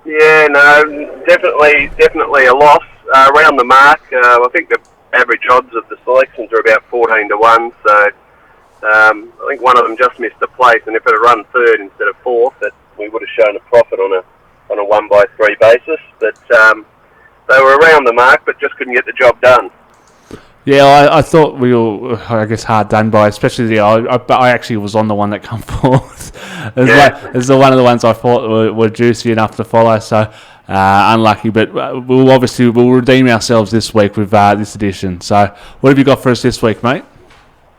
Yeah, no, definitely a loss. Around the mark, I think the average odds of the selections are about 14-1, so I think one of them just missed a place, and if it had run third instead of fourth, that we would have shown a profit on a 1-by-3 basis. But they were around the mark, but just couldn't get the job done. Yeah, I thought we were, I guess, hard done by, especially I actually was on the one that come fourth. It's one of the ones I thought were juicy enough to follow, so unlucky. But we'll redeem ourselves this week with this edition. So what have you got for us this week, mate?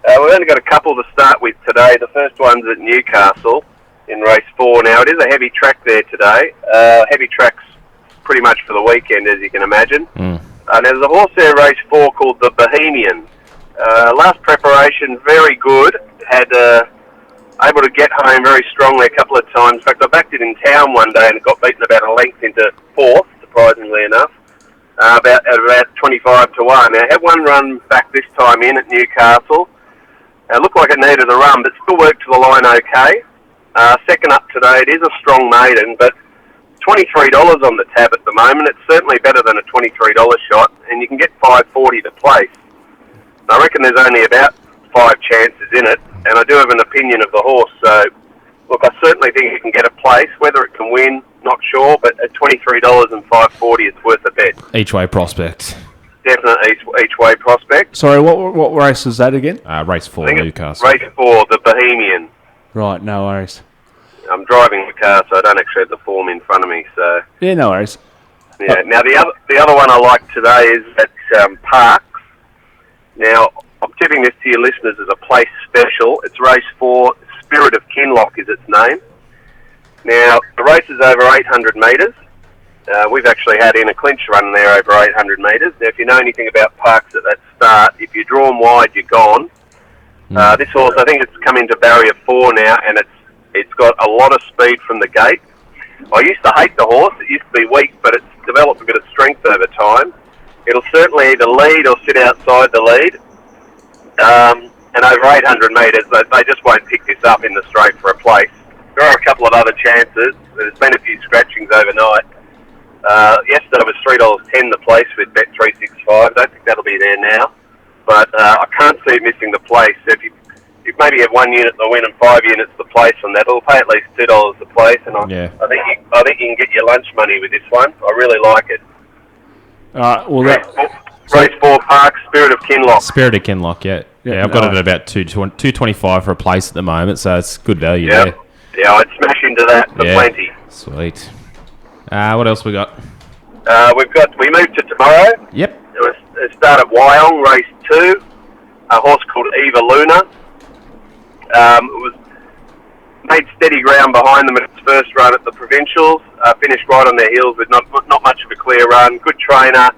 We've only got a couple to start with today. The first one's at Newcastle in race 4. Now, it is a heavy track there today. Heavy tracks pretty much for the weekend, as you can imagine. Now, there's a horse there, race 4, called the Bohemian. Last preparation, very good. Had able to get home very strongly a couple of times. In fact, I backed it in town one day and it got beaten about a length into 4th, surprisingly enough. About 25 to 1. Now, I had one run back this time in at Newcastle. It looked like it needed a run, but still worked to the line okay. Second up today, it is a strong maiden, but $23 on the tab at the moment. It's certainly better than a $23 shot, and you can get $5.40 to place. I reckon there's only about 5 chances in it, and I do have an opinion of the horse. So, look, I certainly think it can get a place. Whether it can win, not sure, but at $23 and $5.40, it's worth a bet. Each way prospect. Definitely each way prospect. Sorry, what race is that again? Race 4, Newcastle. Race 4, the Bohemian. Right, no worries. I'm driving the car, so I don't actually have the form in front of me. So yeah, no worries. Yeah. Now the other one I like today is at Parks. Now I'm tipping this to your listeners as a place special. It's race 4. Spirit of Kinloch is its name. Now the race is over 800 metres. We've actually had in a clinch run there over 800 metres. Now if you know anything about Parks at that start, if you draw them wide, you're gone. This horse, I think it's come into barrier 4 now, and it's got a lot of speed from the gate. I used to hate the horse. It used to be weak, but it's developed a bit of strength over time. It'll certainly either lead or sit outside the lead. And over 800 metres, they just won't pick this up in the straight for a place. There are a couple of other chances. There's been a few scratchings overnight. Yesterday was $3.10 the place with Bet365. I don't think that'll be there now. But I can't see it missing the place. If you maybe have 1 unit the win and 5 units the place on that, it'll pay at least $2 the place. And I think you can get your lunch money with this one. I really like it. Race 4 Parks, Spirit of Kinloch. Spirit of Kinloch, yeah. I've got it at about $2.25 for a place at the moment, so it's good value there. Yeah, I'd smash into that for plenty. Sweet. What else we got? We moved to tomorrow. Yep. It started at Wyong, race 2. A horse called Eva Luna. It was made steady ground behind them at its first run at the Provincials. Finished right on their heels with not much of a clear run. Good trainer.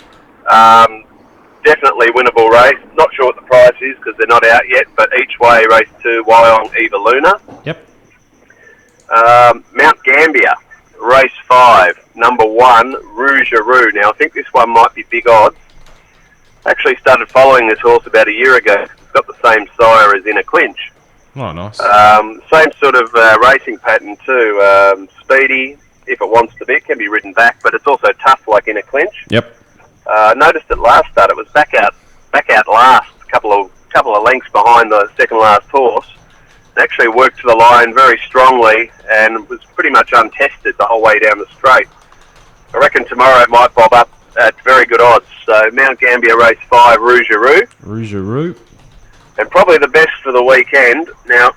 Definitely winnable race. Not sure what the price is because they're not out yet, but each way, race 2, Wyong, Eva Luna. Yep. Mount Gambier, race 5, number 1, Rougerou. Now, I think this one might be big odds. Actually started following this horse about a year ago. It's got the same sire as in a clinch. Oh, nice. Same sort of racing pattern too. Speedy, if it wants to be. It can be ridden back, but it's also tough like in a clinch. Yep. Noticed at last start it was back out last, couple of lengths behind the second last horse. It actually worked to the line very strongly and was pretty much untested the whole way down the straight. I reckon tomorrow it might bob up at very good odds. So Mount Gambier race 5, Rougerou. And probably the best for the weekend. Now,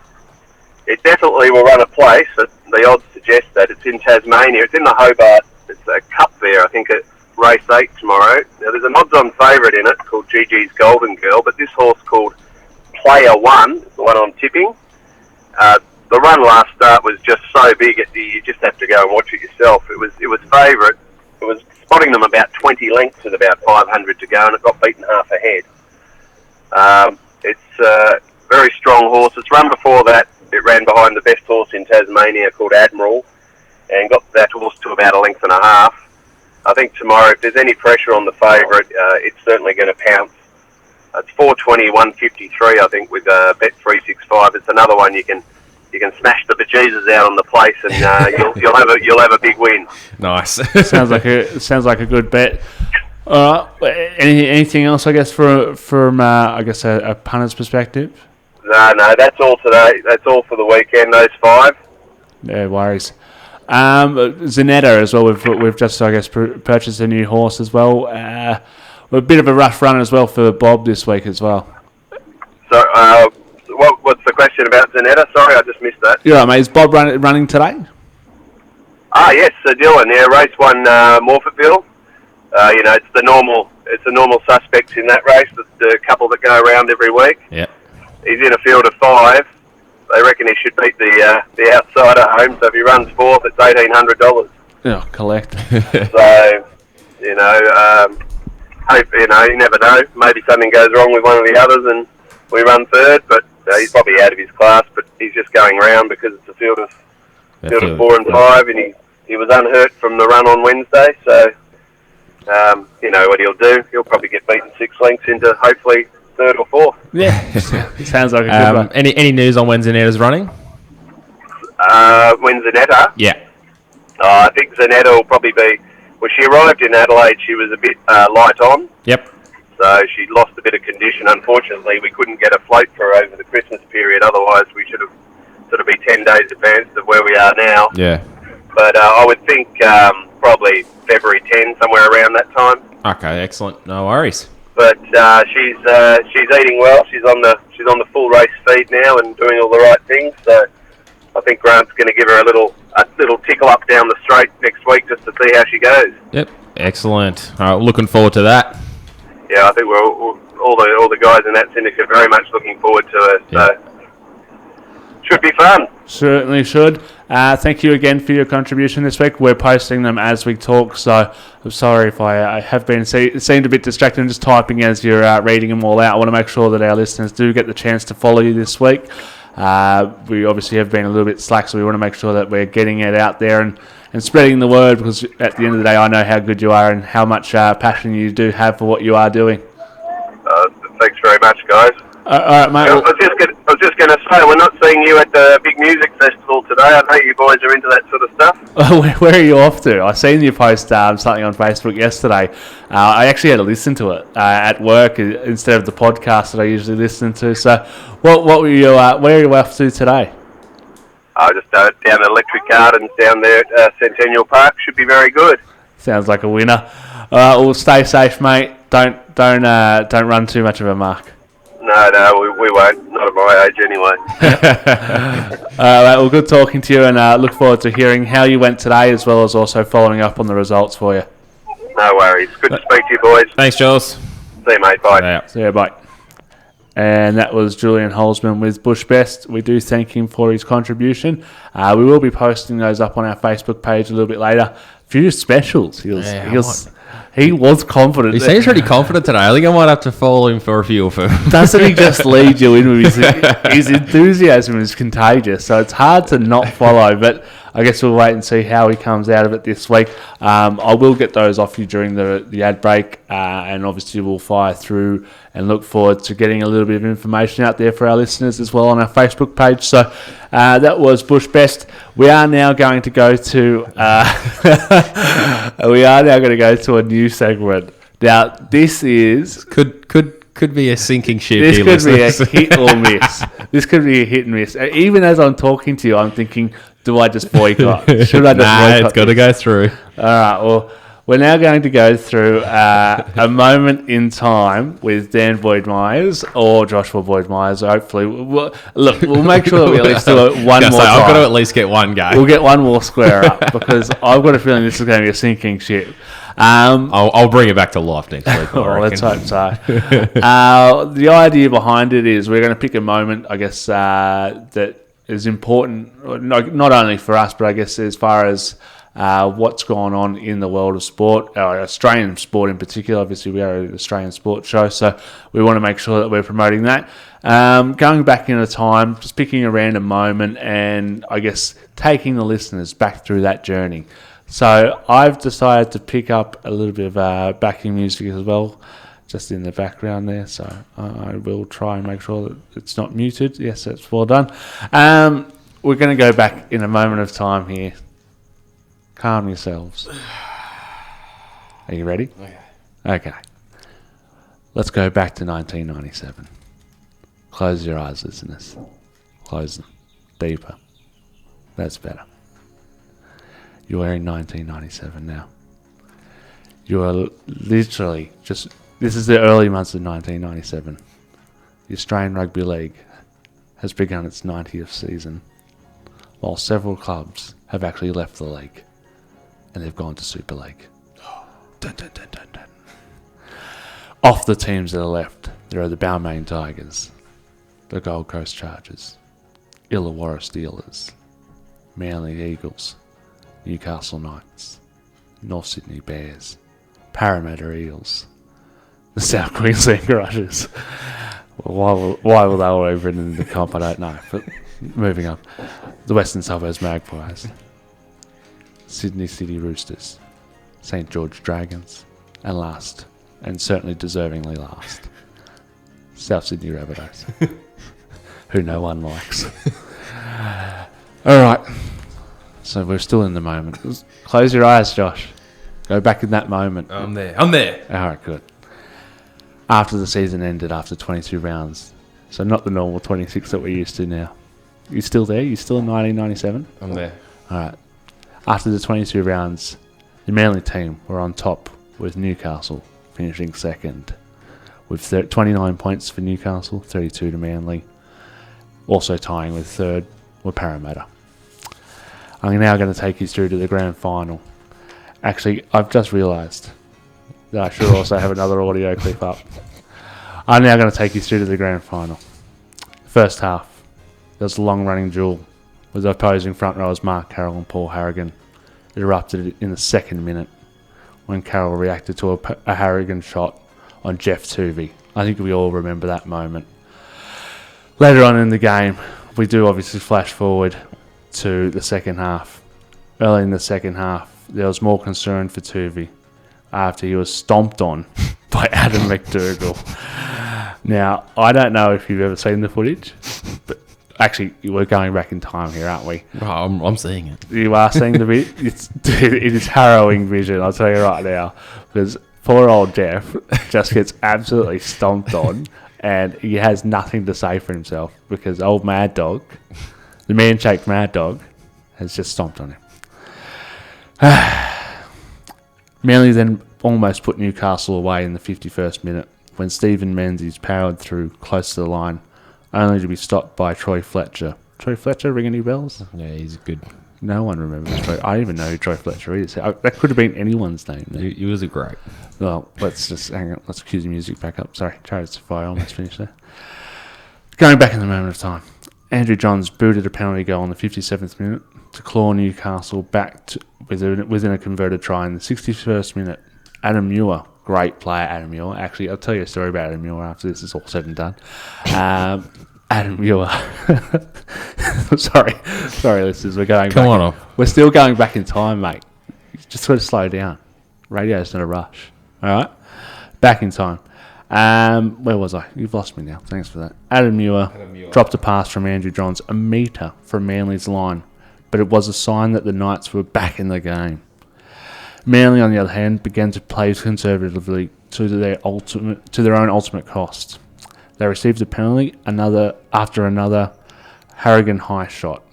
it definitely will run a place. The odds suggest that it's in Tasmania. It's in the Hobart. It's a cup there, I think, at race 8 tomorrow. Now, there's an odds-on favourite in it called GG's Golden Girl, but this horse called Player One is the one I'm tipping. The run last start was just so big, you just have to go and watch it yourself. It was favourite. It was spotting them about 20 lengths with about 500 to go, and it got beaten half ahead. It's a very strong horse. It's run before that. It ran behind the best horse in Tasmania called Admiral and got that horse to about a length and a half. I think tomorrow, if there's any pressure on the favourite, it's certainly going to pounce. It's 420, 153, I think, with Bet365. It's another one you can smash the bejesus out on the place, and you'll have a big win. Nice. sounds like a good bet. Anything else, I guess, from a punter's perspective? No, that's all today. That's all for the weekend. Those 5. No worries. Zanetta as well. We've just, I guess, purchased a new horse as well. a bit of a rough run as well for Bob this week as well. So, what's the question about Zanetta? Sorry, I just missed that. You're right, mate. Is Bob running today? Yes, Dylan. Yeah, race 1, Morphettville. It's the normal suspects in that race. The couple that go around every week. Yeah. He's in a field of 5. They reckon he should beat the outside at home. So if he runs 4th, it's $1,800. Oh, collect. So, hope, you never know. Maybe something goes wrong with one of the others and we run 3rd. But he's probably out of his class. But he's just going round because it's a field of 4 and 5, and he was unhurt from the run on Wednesday. So, you know what he'll do. He'll probably get beaten 6 lengths into hopefully 3rd or 4th. Yeah, sounds like a good one. Any news on when Zanetta's running? When Zanetta? Yeah. I think Zanetta will probably be... When she arrived in Adelaide, she was a bit light on. Yep. So she lost a bit of condition. Unfortunately, we couldn't get a float for her over the Christmas period. Otherwise, we should have sort of be 10 days advanced of where we are now. Yeah. But I would think probably February 10, somewhere around that time. Okay, excellent. No worries. But she's eating well. She's on the full race feed now and doing all the right things. So I think Grant's going to give her a little tickle up down the straight next week just to see how she goes. Yep. Excellent. All right, looking forward to that. Yeah, I think we're all the guys in that syndicate very much looking forward to it. Yeah. So should be fun. Certainly should. Thank you again for your contribution this week. We're posting them as we talk, so I'm sorry if I have been seemed a bit distracted and just typing as you're reading them all out. I want to make sure that our listeners do get the chance to follow you this week. We obviously have been a little bit slack, so we want to make sure that we're getting it out there and spreading the word, because at the end of the day, I know how good you are and how much passion you do have for what you are doing. Thanks very much, guys. All right, mate. I was just going to say, we're not seeing you at the big music festival today. I know you boys are into that sort of stuff. Where are you off to? I seen you post something on Facebook yesterday. I actually had to listen to it at work instead of the podcast that I usually listen to. So, what were you? Where are you off to today? Just down at Electric Gardens down there at Centennial Park. Should be very good. Sounds like a winner. Well, stay safe, mate. Don't run too much of a mark. No, we won't. Not at my age, anyway. Well, good talking to you, and look forward to hearing how you went today, as well as also following up on the results for you. No worries. Good to speak to you, boys. Thanks, Jules. See you, mate. Bye. Yeah. See you, bye. And that was Julian Holzman with Bush Best. We do thank him for his contribution. We will be posting those up on our Facebook page a little bit later. A few specials. He was confident. He seems pretty confident today. I think I might have to follow him for a few of them. Doesn't he just lead you in with his enthusiasm is contagious, so it's hard to not follow, but I guess we'll wait and see how he comes out of it this week. I will get those off you during the ad break, and obviously we'll fire through and look forward to getting a little bit of information out there for our listeners as well on our Facebook page. So that was Bush Best. We are now going to go to a new segment. Now this is Could be a sinking ship. this here, could be a listeners. hit or miss. This could be a hit and miss. Even as I'm talking to you, I'm thinking, do I just boycott? Should I just boycott? It's got to go through. All right, well, we're now going to go through a moment in time with Dan Boyd-Myers or Joshua Boyd-Myers, hopefully. We'll make sure that we at least do it one more time. I've got to at least get one go. We'll get one more square up, because I've got a feeling this is going to be a sinking ship. I'll bring it back to life next week. Let's hope so. The idea behind it is we're going to pick a moment, I guess, that is important, not only for us, but I guess as far as what's going on in the world of sport, Australian sport in particular. Obviously, we are an Australian sports show, so we want to make sure that we're promoting that. Going back in a time, just picking a random moment, and I guess taking the listeners back through that journey. So I've decided to pick up a little bit of backing music as well, just in the background there. So I will try and make sure that it's not muted. Yes, that's well done. We're going to go back in a moment of time here. Calm yourselves. Are you ready? Okay. Let's go back to 1997. Close your eyes, listeners. Close them. Deeper. That's better. You are in 1997 now. You are literally just... This is the early months of 1997. The Australian Rugby League has begun its 90th season, while several clubs have actually left the league, and they've gone to Super League. Dun, dun, dun, dun, dun. Off the teams that are left, there are the Balmain Tigers, the Gold Coast Chargers, Illawarra Steelers, Manly Eagles, Newcastle Knights, North Sydney Bears, Parramatta Eels, the South Queensland Crushers. Why will they all be written in the comp? I don't know. But moving on, the Western Suburbs Magpies, Sydney City Roosters, St George Dragons, and last, and certainly deservingly last, South Sydney Rabbitohs, who no one likes. All right, so we're still in the moment. Close your eyes, Josh. Go back in that moment. I'm there. All right, good. After the season ended after 22 rounds, so not the normal 26 that we're used to now. You still there? You still in 1997? I'm there. All right. After the 22 rounds, the Manly team were on top with Newcastle finishing second with 29 points for Newcastle, 32 to Manly. Also tying with third were Parramatta. I'm now going to take you through to the grand final. Actually, I've just realised that I should also have another audio clip up. I'm now going to take you through to the grand final. First half, there was a long-running duel with the opposing front rowers Mark Carroll and Paul Harrigan. It erupted in the second minute when Carroll reacted to a Harrigan shot on Jeff Tuvey. I think we all remember that moment. Later on in the game, we do obviously flash forward to the second half. Early in the second half, there was more concern for Tuvey after he was stomped on by Adam McDougall. Now, I don't know if you've ever seen the footage, but actually, we're going back in time here, aren't we? Oh, I'm seeing it. You are seeing the bit? It is harrowing vision, I'll tell you right now. Because poor old Jeff just gets absolutely stomped on, and he has nothing to say for himself because old Mad Dog, the man-shaped Mad Dog, has just stomped on him. Manly then almost put Newcastle away in the 51st minute when Stephen Menzies powered through close to the line, only to be stopped by Troy Fletcher. Troy Fletcher, ring any bells? Yeah, he's good. No one remembers Troy. I don't even know who Troy Fletcher is. That could have been anyone's name. He was a great. Well, let's just hang on. Let's cue the music back up. Sorry, Chariots of Fire almost finished there. Going back in the moment of time, Andrew Johns booted a penalty goal in the 57th minute to claw Newcastle back to within a converted try in the 61st minute. Adam Muir, great player, Adam Muir. Actually, I'll tell you a story about Adam Muir after this is all said and done. Adam Muir. sorry, listeners. We're going. Come on off. We're still going back in time, mate. You just got to slow down. Radio's not a rush. All right, back in time. Where was I? You've lost me now. Thanks for that. Adam Muir dropped a pass from Andrew Johns a metre from Manly's line, but it was a sign that the Knights were back in the game. Manly, on the other hand, began to play conservatively to their own ultimate cost. They received a penalty after another Harrigan high shot.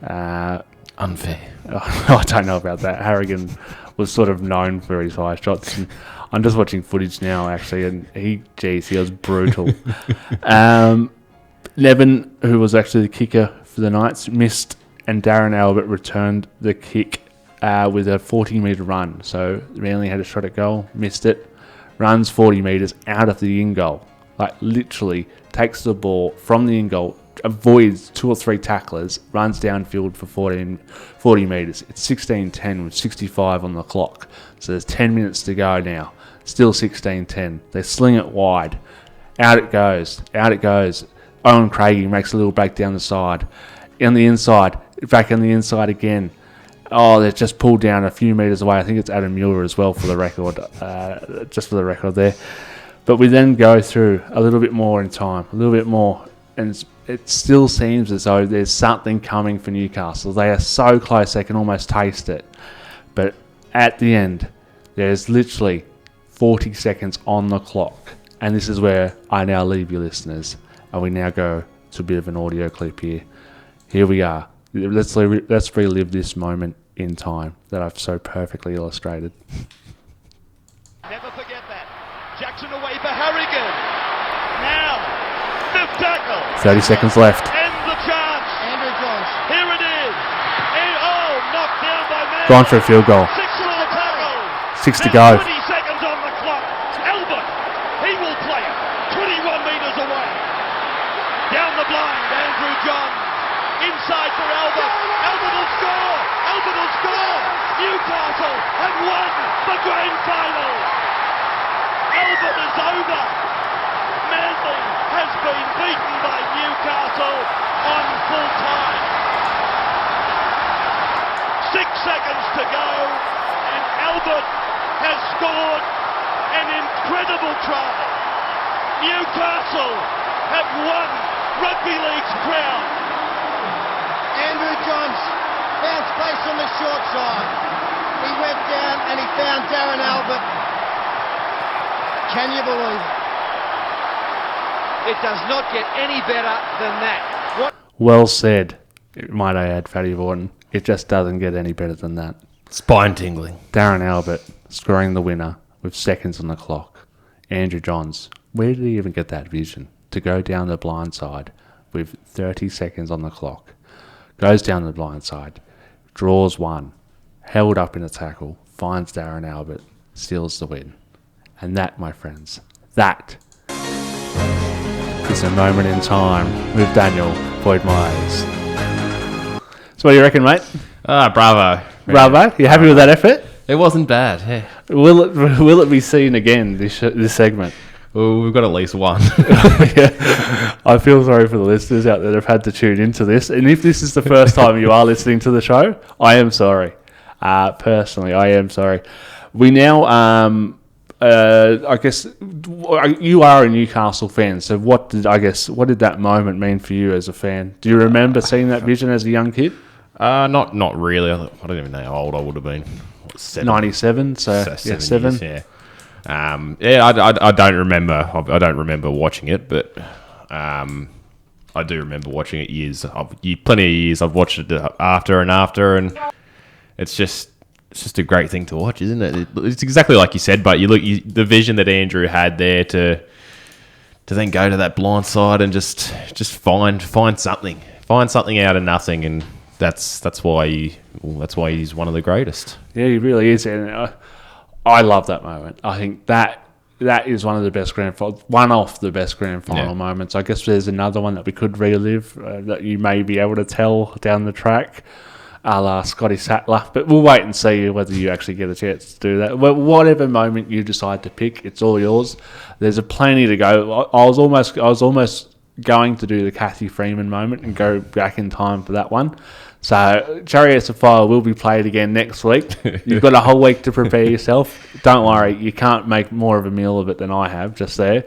Unfair. I don't know about that. Harrigan was sort of known for his high shots. And I'm just watching footage now, actually, and he was brutal. Nevin, who was actually the kicker for the Knights, missed, and Darren Albert returned the kick with a 40-metre run. So Manly had a shot at goal, missed it, runs 40 metres out of the in-goal. Like, literally takes the ball from the in-goal, avoids 2 or 3 tacklers, runs downfield for 40 metres. It's 16:10 with 65 on the clock. So there's 10 minutes to go now. Still 16:10. They sling it wide. Out it goes. Owen Craigie makes a little break down the side. In the inside. Back on the inside again. Oh, they're just pulled down a few metres away. I think it's Adam Muir as well for the record. Just for the record there. But we then go through a little bit more in time. A little bit more. And it still seems as though there's something coming for Newcastle. They are so close they can almost taste it. But at the end, there's literally 40 seconds on the clock. And this is where I now leave you listeners. And we now go to a bit of an audio clip here. Here we are. Let's relive this moment in time that I've so perfectly illustrated. Never forget that. Jackson away for Harrigan. Now, fifth tackle. 30 seconds left. And the chance. Andrew Johns. Here it is. And, knocked down by Manley. Gone for a field goal. 6 on the tackle. 6 to Now go. 20 seconds on the clock. Albert, he will play it. 21 metres away. Down the blind, Andrew Johns. Inside for Albert. Albert will score. Albert will score. Newcastle have won the grand final. Albert is over. Manly has been beaten by Newcastle on full time. 6 seconds to go, and Albert has scored an incredible try. Newcastle have won Rugby League's crown. Andrew Johns found space on the short side. He went down and he found Darren Albert. Can you believe it? It does not get any better than that. What? Well said, might I add, Fatty Vorton. It just doesn't get any better than that. Spine tingling. Darren Albert scoring the winner with seconds on the clock. Andrew Johns, where did he even get that vision to go down the blind side with 30 seconds on the clock? Goes down the blind side, draws one, held up in a tackle, finds Darren Albert, steals the win. And that, my friends, that is a moment in time with Daniel Boyd Myers. So what do you reckon, mate? Bravo. Bravo. You happy with that effort? It wasn't bad. Yeah. Will it be seen again, this segment? Well, we've got at least one. Yeah. I feel sorry for the listeners out there that have had to tune into this. And if this is the first time you are listening to the show, I am sorry. Personally, I am sorry. We now, I guess, you are a Newcastle fan. So what did that moment mean for you as a fan? Do you remember seeing that vision as a young kid? Not really. I don't even know how old I would have been. 97. So 7. Years, yeah. I don't remember. I don't remember watching it, but I do remember watching it plenty of years. I've watched it after, and it's just a great thing to watch, isn't it? It's exactly like you said, but the vision that Andrew had there to then go to that blind side and just find something out of nothing, and that's why he's one of the greatest. Yeah, he really is, and I love that moment. I think that is one of the best one of the best grand final moments. I guess there's another one that we could relive that you may be able to tell down the track, a la Scotty Sattler, but we'll wait and see whether you actually get a chance to do that. Well, whatever moment you decide to pick, it's all yours. There's a plenty to go. I was almost going to do the Kathy Freeman moment and go back in time for that one. So Chariots of Fire will be played again next week. You've got a whole week to prepare yourself. Don't worry, you can't make more of a meal of it than I have just there.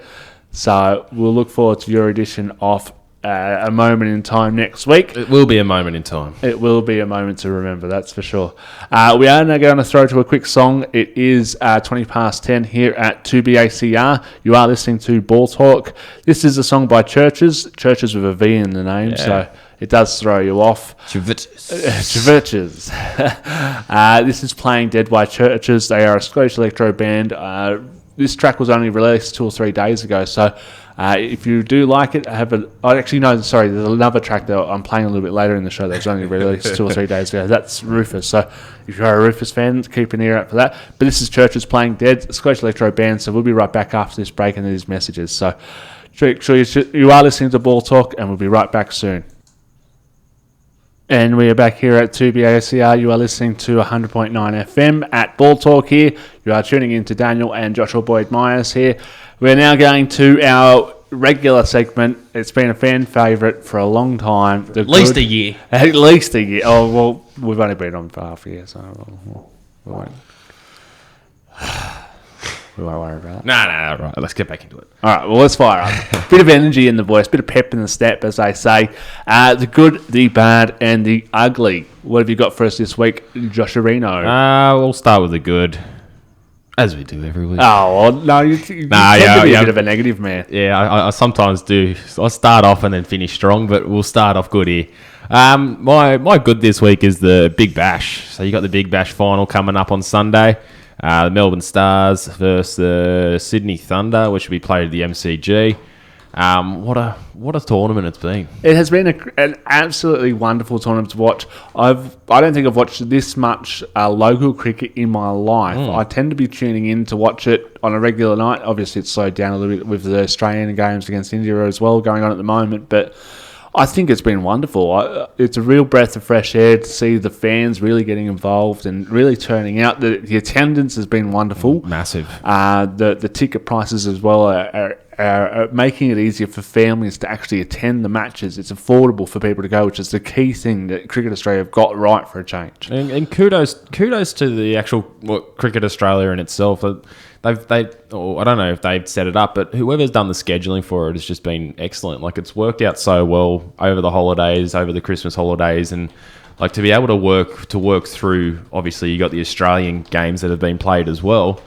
So we'll look forward to your edition of a moment in time next week. It will be a moment in time. It will be a moment to remember, that's for sure. We are now going to throw to a quick song. It is 20 past 10 here at 2BACR. You are listening to Ball Talk. This is a song by Churches with a V in the name, so it does throw you off. Churches. This is Playing Dead by Churches. They are a Scottish electro band. This track was only released 2 or 3 days ago, so if you do like it, there's another track that I'm playing a little bit later in the show that was only released 2 or 3 days ago. That's Rufus. So if you're a Rufus fan, keep an ear out for that. But this is Churches Playing Dead, a Scottish electro band, so we'll be right back after this break and these messages. So sure you are listening to Ball Talk, and we'll be right back soon. And we are back here at 2BACR. You are listening to 100.9 FM at Ball Talk here. You are tuning in to Daniel and Joshua Boyd Myers here. We're now going to our regular segment. It's been a fan favourite for a long time. At least a year. Oh, well, we've only been on for half a year, so we won't worry about that. No, right. Let's get back into it. All right, well, let's fire up. Bit of energy in the voice, bit of pep in the step, as they say. The good, the bad, and the ugly. What have you got for us this week, Josharino? We'll start with the good, as we do every week. Oh, well, no, you tend to be a bit of a negative man. Yeah, I sometimes do. I start off and then finish strong, but we'll start off good here. My good this week is the Big Bash. So you got the Big Bash final coming up on Sunday. The Melbourne Stars versus the Sydney Thunder, which will be played at the MCG. What a tournament it's been. It has been an absolutely wonderful tournament to watch. I don't think I've watched this much local cricket in my life. I tend to be tuning in to watch it on a regular night. Obviously, it's slowed down a little bit with the Australian games against India as well going on at the moment, but I think it's been wonderful. It's a real breath of fresh air to see the fans really getting involved and really turning out. The attendance has been wonderful. Massive. The ticket prices as well are making it easier for families to actually attend the matches. It's affordable for people to go, which is the key thing that Cricket Australia have got right for a change. And kudos to the actual Cricket Australia in itself. I don't know if they've set it up, but whoever's done the scheduling for it has just been excellent. Like, it's worked out so well over the holidays, over the Christmas holidays, and like to be able to work through. Obviously, you got the Australian games that have been played as well,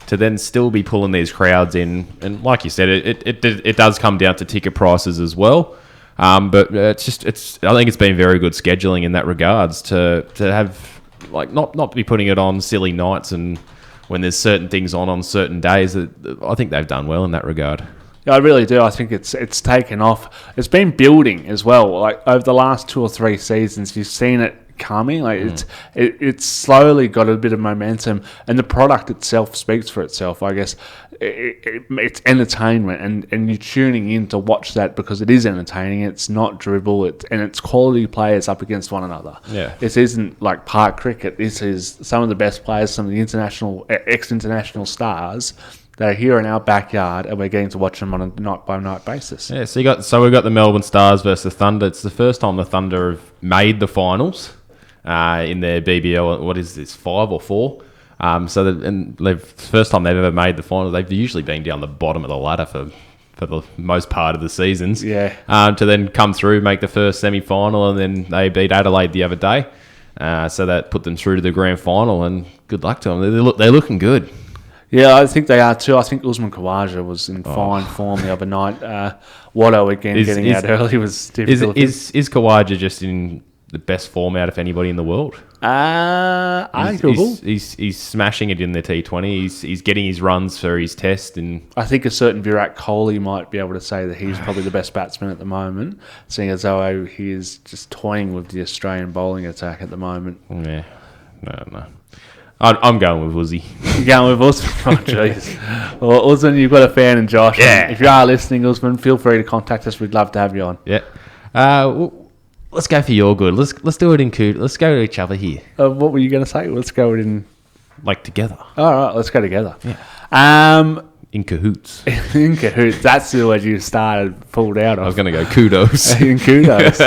to then still be pulling these crowds in. And like you said, it does come down to ticket prices as well. But I think it's been very good scheduling in that regards to have like not be putting it on silly nights and when there's certain things on certain days. I think they've done well in that regard. Yeah, I really do. I think it's taken off. It's been building as well. Like over the last 2 or 3 seasons, you've seen it coming. Like it's slowly got a bit of momentum, and the product itself speaks for itself. I guess it's entertainment, and you're tuning in to watch that because it is entertaining. It's not dribble, and it's quality players up against one another. Yeah, this isn't like park cricket. This is some of the best players, some of the ex-international stars that are here in our backyard, and we're getting to watch them on a night-by-night basis. Yeah, so we've got the Melbourne Stars versus the Thunder. It's the first time the Thunder have made the finals in their BBL. What is this, 5 or 4? First time they've ever made the final. They've usually been down the bottom of the ladder for the most part of the seasons. Yeah. To then come through, make the first semi-final, and then they beat Adelaide the other day. So that put them through to the grand final, and good luck to them. They're looking good. Yeah, I think they are too. I think Usman Khawaja was in fine form the other night. Watto again getting out early was difficult. Is Khawaja just in the best form out of anybody in the world? Arguable. He's smashing it in the T20. He's getting his runs for his test, and I think a certain Virat Kohli might be able to say that he's probably the best batsman at the moment, seeing as though he is just toying with the Australian bowling attack at the moment. Yeah, no. I'm going with Uzi. You're going with Usman? Oh, jeez. Well, Usman, you've got a fan in Josh. Yeah. If you are listening, Usman, feel free to contact us. We'd love to have you on. Yeah. Let's go for your good. Let's do it in coot. Let's go to each other here. What were you going to say? Let's go in... Like together. All right, let's go together. Yeah. In cahoots. In cahoots. That's the word you pulled out of. I was going to go kudos. In kudos.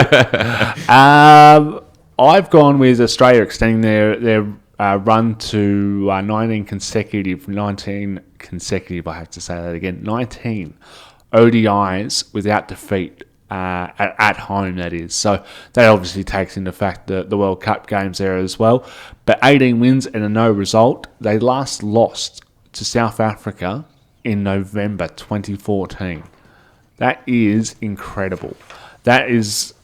I've gone with Australia extending their run to 19 consecutive, I have to say that again, 19 ODIs without defeat at home, that is. So that obviously takes into fact the World Cup games there as well. But 18 wins and a no result. They last lost to South Africa in November 2014. That is incredible. That is...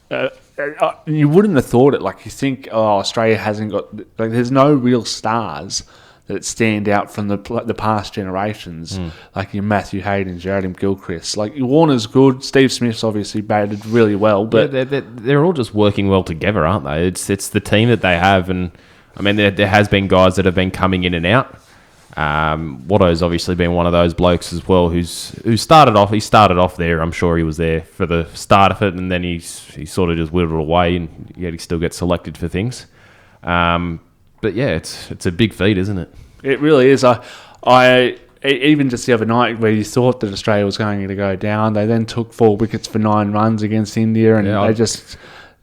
you wouldn't have thought it. Like, you think, Australia hasn't got... Like, there's no real stars that stand out from the past generations. Like your Matthew Hayden, Jared Gilchrist. Like, Warner's good. Steve Smith's obviously batted really well. But they're all just working well together, aren't they? It's the team that they have. And, I mean, there has been guys that have been coming in and out. Watto's obviously been one of those blokes as well who started off. He started off there. I'm sure he was there for the start of it, and then he sort of just whittled away, and yet he still gets selected for things. But yeah, it's a big feat, isn't it? It really is. I even just the other night where you thought that Australia was going to go down, they then took 4 wickets for 9 runs against India, and they just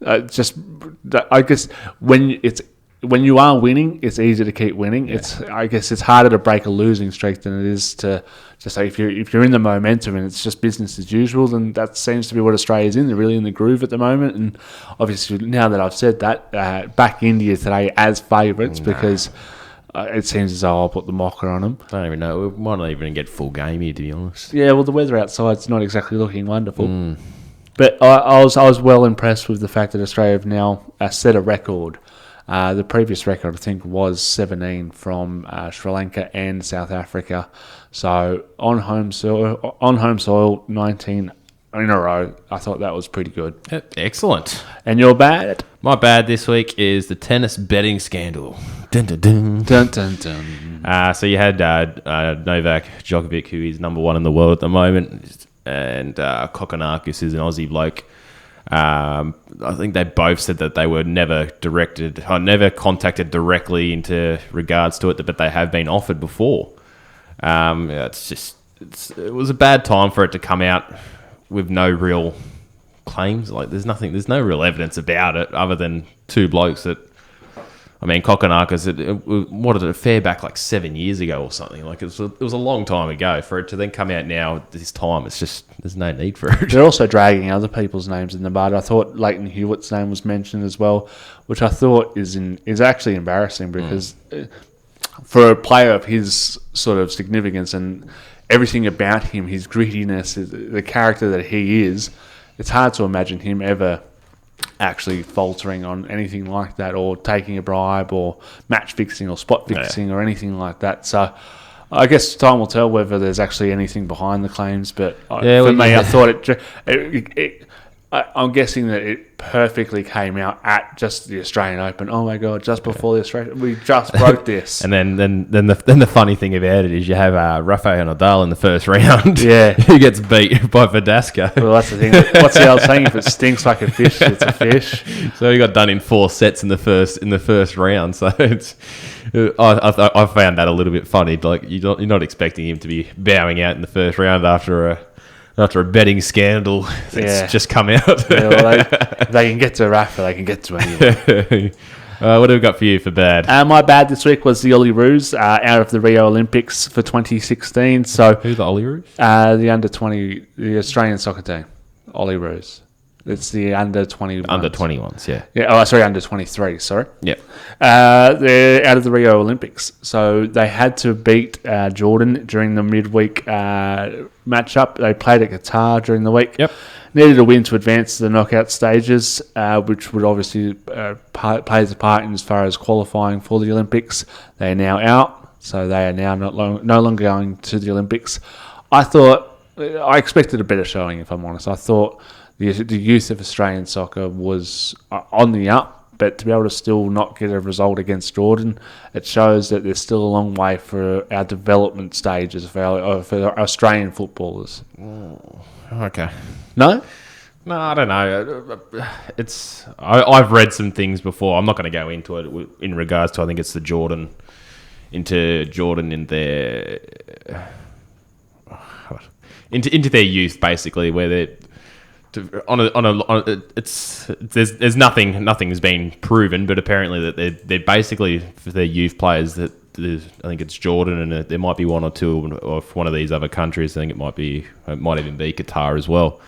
I guess when you are winning, it's easier to keep winning. Yeah. I guess it's harder to break a losing streak than it is to just say if you're in the momentum and it's just business as usual, then that seems to be what Australia's in. They're really in the groove at the moment. And obviously, now that I've said that, back India today as favourites because it seems as though I'll put the mocker on them. I don't even know. We might not even get full game here, to be honest. Yeah, well, the weather outside's not exactly looking wonderful. But I was well impressed with the fact that Australia have now set a record. The previous record, I think, was 17 from Sri Lanka and South Africa. So on home soil, 19 in a row. I thought that was pretty good. Excellent. And your bad? My bad this week is the tennis betting scandal. Dun, dun, dun. Dun, dun, dun. So you had Novak Djokovic, who is number one in the world at the moment, and Kokonakis is an Aussie bloke. I think they both said that they were never contacted directly into regards to it, but they have been offered before. It was a bad time for it to come out with no real claims. Like there's no real evidence about it other than two blokes that. I mean, Kokonakis, what did it fare back like 7 years ago or something? Like it was a long time ago. For it to then come out now at this time, it's just there's no need for it. They're also dragging other people's names in the mud. I thought Leighton Hewitt's name was mentioned as well, which I thought is actually embarrassing because for a player of his sort of significance and everything about him, his grittiness, the character that he is, it's hard to imagine him ever actually faltering on anything like that or taking a bribe or match fixing or spot fixing or anything like that. So I guess time will tell whether there's actually anything behind the claims, but for me, I thought I'm guessing that it perfectly came out at just the Australian Open. Oh my God! Just before the Australian, we just broke this. And then the funny thing about it is you have Rafael Nadal in the first round. Yeah, who gets beat by Verdasco. Well, that's the thing. What's the old saying? If it stinks like a fish, it's a fish. So he got done in 4 sets in the first round. So it's. I found that a little bit funny. Like you're not expecting him to be bowing out in the first round after a betting scandal that's just come out. They can get to Rafa, they can get to anyone. What have we got for you for bad? My bad this week was the Ollie Roos out of the Rio Olympics for 2016. So who's the Ollie Roos? The under-20, the Australian soccer team, Ollie Roos. It's the under-21s. Under-21s, yeah. Yeah. Sorry, under-23. Sorry. Yep. They're out of the Rio Olympics, so they had to beat Jordan during the midweek matchup. They played at Qatar during the week. Yep. Needed a win to advance to the knockout stages, which would obviously plays a part in as far as qualifying for the Olympics. They are now out, so they are now no longer going to the Olympics. I expected a better showing, if I'm honest. I thought the youth of Australian soccer was on the up, but to be able to still not get a result against Jordan, it shows that there's still a long way for our development stages for our Australian footballers. Okay. No? No, I don't know. I've read some things before. I'm not going to go into it in regards to. I think it's the Jordan in their into their youth, basically, where they're. There's nothing's been proven, but apparently that they're basically for their youth players that I think it's Jordan and there might be one or two of one of these other countries. I think it might even be Qatar as well.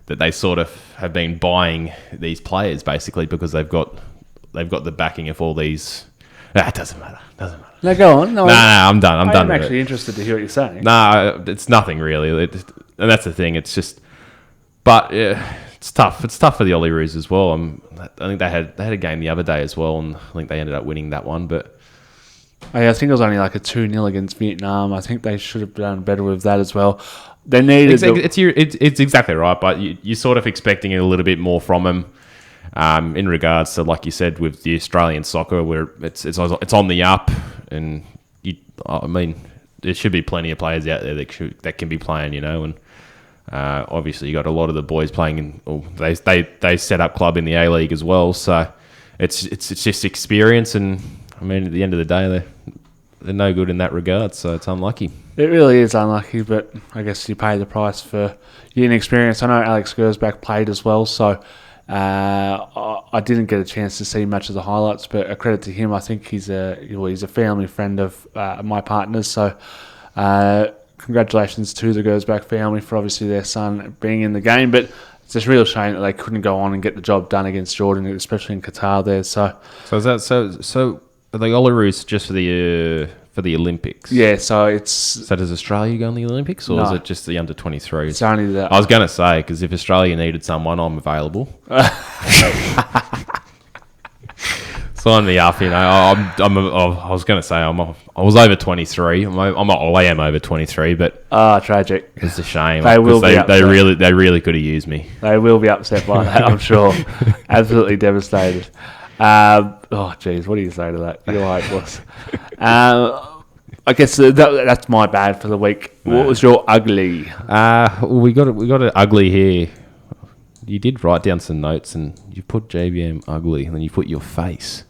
That they sort of have been buying these players basically because they've got the backing of all these. It doesn't matter. No, go on. No, I'm done. I'm done. I'm actually interested to hear what you're saying. No, it's nothing really. And that's the thing. It's just. But yeah, it's tough. It's tough for the Ollie Roos as well. I think they had a game the other day as well, and I think they ended up winning that one. But I think it was only like a 2-0 against Vietnam. I think they should have done better with that as well. They needed. It's exactly right, but you're sort of expecting a little bit more from them in regards to, like you said, with the Australian soccer, where it's on the up, and there should be plenty of players out there that can be playing, and. Obviously, you got a lot of the boys playing they set up club in the A League as well, so it's just experience, and I mean at the end of the day they're no good in that regard, so it's unlucky. It really is unlucky, but I guess you pay the price for your inexperience. I know Alex Gersbach played as well, so I didn't get a chance to see much of the highlights, but a credit to him. I think he's a family friend of my partner's, so. Congratulations to the Gersbach family for obviously their son being in the game, but it's just a real shame that they couldn't go on and get the job done against Jordan, especially in Qatar there. So are the Ollie Roos just for For the Olympics. Yeah, so it's So does Australia go in the Olympics, or is No. it just the under-23s? it's only the I was going to say, because if Australia needed someone, I'm available. Sign me up, you know. I was going to say I was over 23. I am over 23, but tragic. it's a shame. They will be they upset. really could have used me. They will be upset by that, I'm sure. Absolutely devastated. Geez, what do you say to that? You're hopeless. I guess that's my bad for the week. What was your ugly? We got it ugly here. You did write down some notes, and you put JBM ugly, and then you put your face.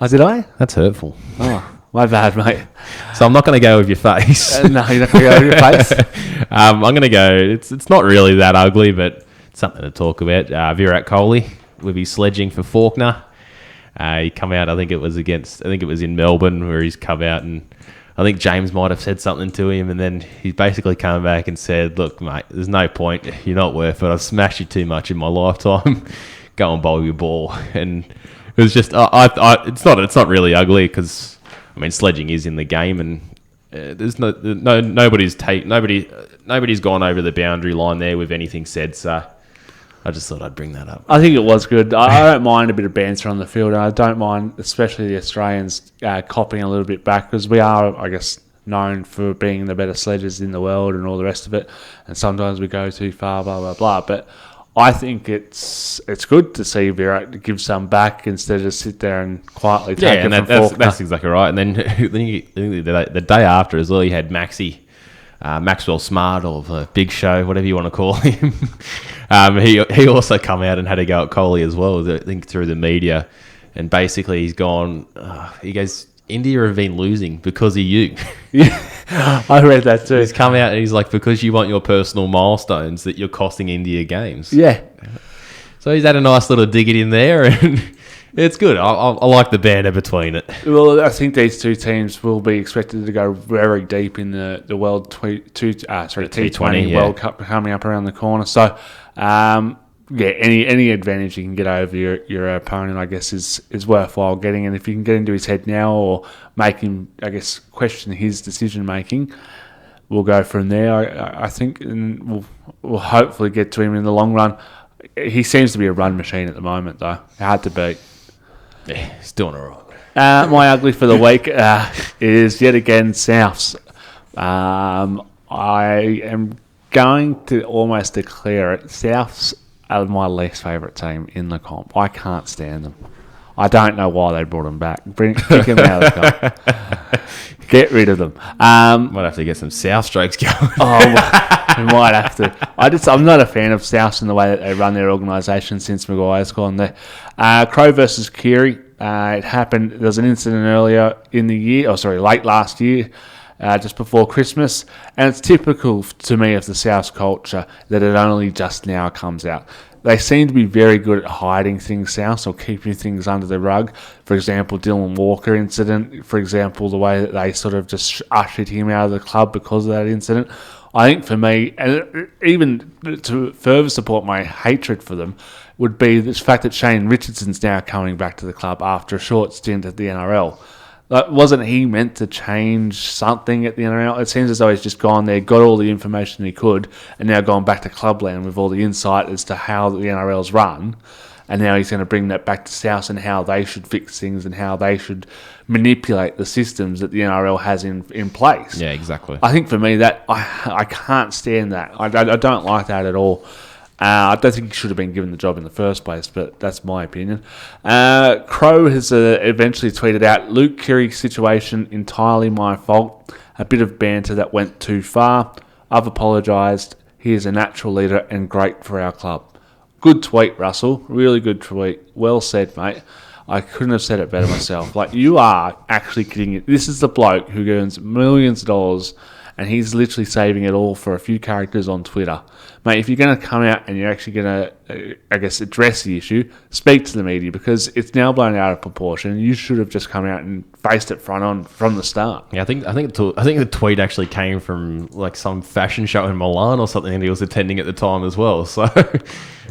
Oh, did I? That's hurtful. Oh, my bad, mate. So I'm not going to go with your face. No, you're not going to go with your face? I'm going to go. It's not really that ugly, but it's something to talk about. Virat Kohli with his sledging for Faulkner. He come out. I think it was in Melbourne where he's come out, and I think James might have said something to him, and then he's basically come back and said, "Look, mate, there's no point. You're not worth it. I've smashed you too much in my lifetime. Go and bowl your ball." And it was just, it's not really ugly because, I mean, sledging is in the game, and there's nobody's gone over the boundary line there with anything said. So I just thought I'd bring that up. I think it was good. I don't mind a bit of banter on the field, and I don't mind, especially the Australians, copying a little bit back, because we are, I guess, known for being the better sledgers in the world and all the rest of it, and sometimes we go too far, blah, blah, blah. But I think it's good to see Virat give some back instead of just sit there and quietly take it from Faulkner. That's exactly right. And then the day after as well, you had Maxwell Smart, or the Big Show, whatever you want to call him. He also come out and had a go at Kohli as well, I think, through the media. And basically he's gone, he goes, India have been losing because of you. Yeah, I read that too. He's come out and he's like, because you want your personal milestones that you're costing India games. Yeah. So he's had a nice little dig it in there, and it's good. I like the banter between it. Well, I think these two teams will be expected to go very deep in the World T20 yeah. World Cup coming up around the corner. So, any advantage you can get over your opponent, I guess, is worthwhile getting. And if you can get into his head now or make him, I guess, question his decision making, we'll go from there. I think, and we'll hopefully get to him in the long run. He seems to be a run machine at the moment, though. Hard to beat. Yeah, he's doing all right. My ugly for the week is yet again Souths. I am going to almost declare it. Souths are my least favourite team in the comp. I can't stand them. I don't know why they brought them back. Kick them out of the comp. Get rid of them. Might have to get some South strokes going. We might have to. I'm not a fan of Souths in the way that they run their organisation since Maguire's gone there. Crow versus Keary. It happened. There was an incident earlier in the year, late last year, just before Christmas, and it's typical to me of the South's culture that it only just now comes out. They seem to be very good at hiding things, South, or keeping things under the rug. For example, Dylan Walker incident. For example, the way that they sort of just ushered him out of the club because of that incident. I think for me, and even to further support my hatred for them, would be the fact that Shane Richardson's now coming back to the club after a short stint at the NRL. Wasn't he meant to change something at the NRL? It seems as though he's just gone there, got all the information he could, and now gone back to Clubland with all the insight as to how the NRL's run. And now he's going to bring that back to South and how they should fix things and how they should manipulate the systems that the NRL has in place. Yeah, exactly. I think for me, that I can't stand that. I don't like that at all. I don't think he should have been given the job in the first place, but that's my opinion. Crow has eventually tweeted out, Luke Keary's situation, entirely my fault. A bit of banter that went too far. I've apologised. He is a natural leader and great for our club. Good tweet, Russell. Really good tweet. Well said, mate. I couldn't have said it better myself. Like, you are actually kidding it. This is the bloke who earns millions of dollars, and he's literally saving it all for a few characters on Twitter. Mate, if you're going to come out and you're actually going to, address the issue, speak to the media, because it's now blown out of proportion. You should have just come out and faced it front on from the start. Yeah, I think the tweet actually came from like some fashion show in Milan or something, and he was attending at the time as well. So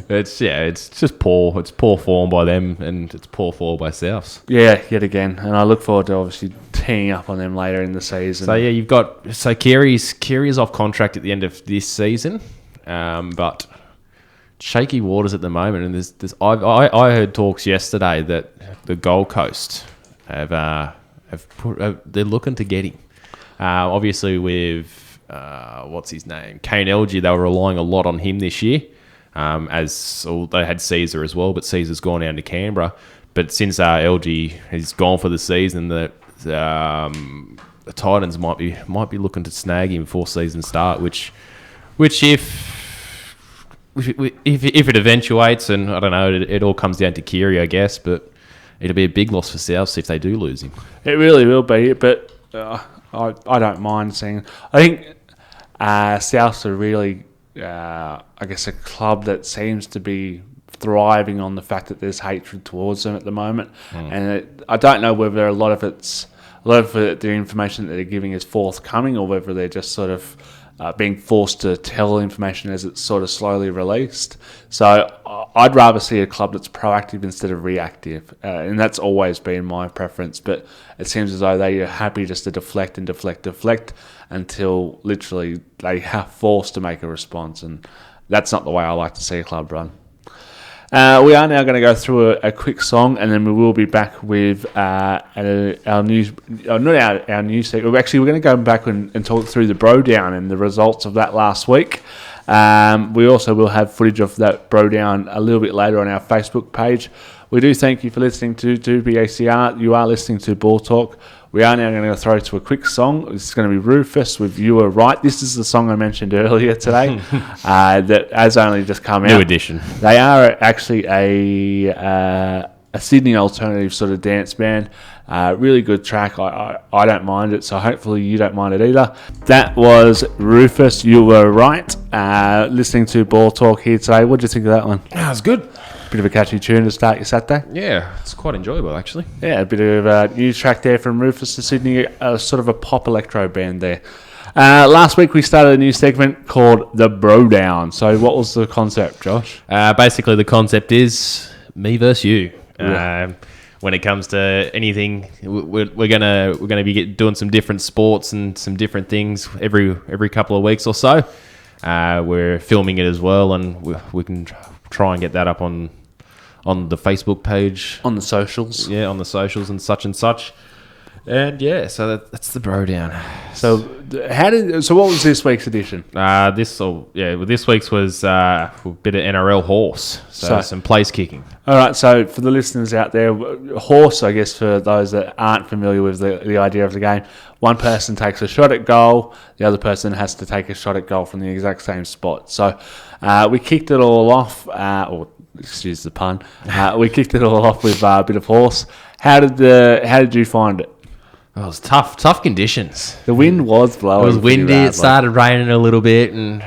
It's just poor. It's poor form by them, and it's poor form by Souths. Yeah, yet again. And I look forward to obviously teeing up on them later in the season. So yeah, you've got Keary's off contract at the end of this season, but shaky waters at the moment. And I heard talks yesterday that the Gold Coast they're looking to get him. Obviously with what's his name, Kane LG, they were relying a lot on him this year. They had Caesar as well, but Caesar's gone down to Canberra. But since LG has gone for the season, the Titans might be looking to snag him before season start. Which if it eventuates, and I don't know, it all comes down to Keary, I guess. But it'll be a big loss for South if they do lose him. It really will be, but I don't mind seeing. I think Souths are really, I guess, a club that seems to be thriving on the fact that there's hatred towards them at the moment, and I don't know whether a lot of the information that they're giving is forthcoming, or whether they're just sort of being forced to tell information as it's sort of slowly released. So I'd rather see a club that's proactive instead of reactive, and that's always been my preference. But it seems as though they are happy just to deflect until literally they are forced to make a response, and that's not the way I like to see a club run. We are now going to go through a quick song, and then we will be back with our news. Not our news segment. Actually, we're going to go back and talk through the Bro Down and the results of that last week. We also will have footage of that Bro Down a little bit later on our Facebook page. We do thank you for listening to BACR. You are listening to Ball Talk. We are now going to throw to a quick song. It's going to be Rufus with You Were Right. This is the song I mentioned earlier today that has only just come out. New edition. They are actually a Sydney alternative sort of dance band. Really good track. I don't mind it, so hopefully you don't mind it either. That was Rufus, You Were Right. Listening to Ball Talk here today. What did you think of that one? That was good. Bit of a catchy tune to start your Saturday. Yeah, it's quite enjoyable actually. Yeah, a bit of a new track there from Rufus to Sydney, sort of a pop electro band there. Last week we started a new segment called the Bro Down. So what was the concept, Josh? Basically the concept is me versus you. Yeah. When it comes to anything, we're gonna be doing some different sports and some different things every couple of weeks or so. We're filming it as well, and we can try and get that up on the Facebook page, On the socials. yeah, on the socials and such. And yeah, so that's the Bro Down. So what was this week's edition? This week's was a bit of NRL horse, so some place kicking. All right, so for the listeners out there, horse, I guess for those that aren't familiar with the idea of the game, one person takes a shot at goal, the other person has to take a shot at goal from the exact same spot. So we kicked it all off, or excuse the pun, we kicked it all off with a bit of horse. How did you find it? Oh, it was tough conditions. The wind was blowing. It was windy. It started raining a little bit, and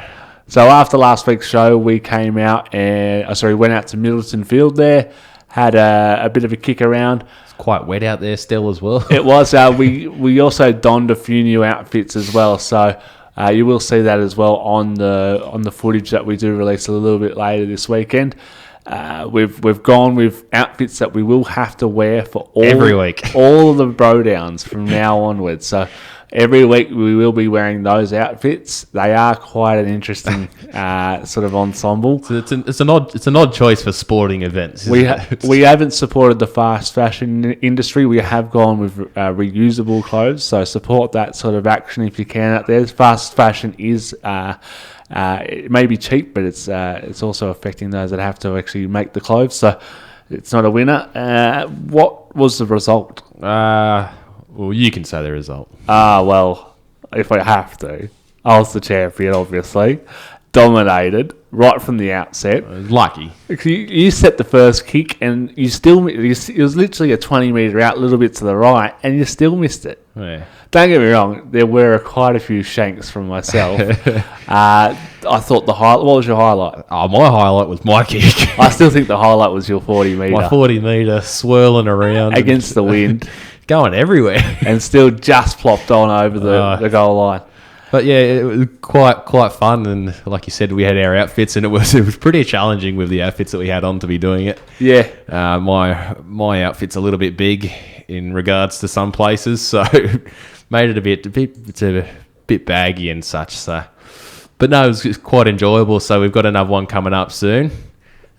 so after last week's show, we came out and went out to Middleton Field there, had a bit of a kick around. it's quite wet out there still as well. It was. We also donned a few new outfits as well, so you will see that as well on the footage that we do release a little bit later this weekend. We've gone with outfits that we will have to wear for every week, all of the Bro Downs from now onwards. So every week we will be wearing those outfits. They are quite an interesting sort of ensemble. So it's an odd choice for sporting events. We haven't supported the fast fashion industry. We have gone with reusable clothes. So support that sort of action if you can out there. Fast fashion is. It may be cheap, but it's also affecting those that have to actually make the clothes. So it's not a winner. What was the result? Well, you can say the result. Well, if I have to, I was the champion, obviously. Dominated right from the outset. Lucky. You set the first kick, and it was literally a 20 metre out, a little bit to the right, and you still missed it. Yeah. Don't get me wrong, there were quite a few shanks from myself. I thought what was your highlight? Oh, my highlight was my kick. I still think the highlight was your 40 metre. My 40 metre swirling around. Against the wind. Going everywhere. And still just plopped on over the goal line. But yeah, it was quite fun, and like you said, we had our outfits, and it was pretty challenging with the outfits that we had on to be doing it. Yeah. My outfit's a little bit big in regards to some places, so made it a bit baggy and such. So, but no, it was quite enjoyable. So we've got another one coming up soon.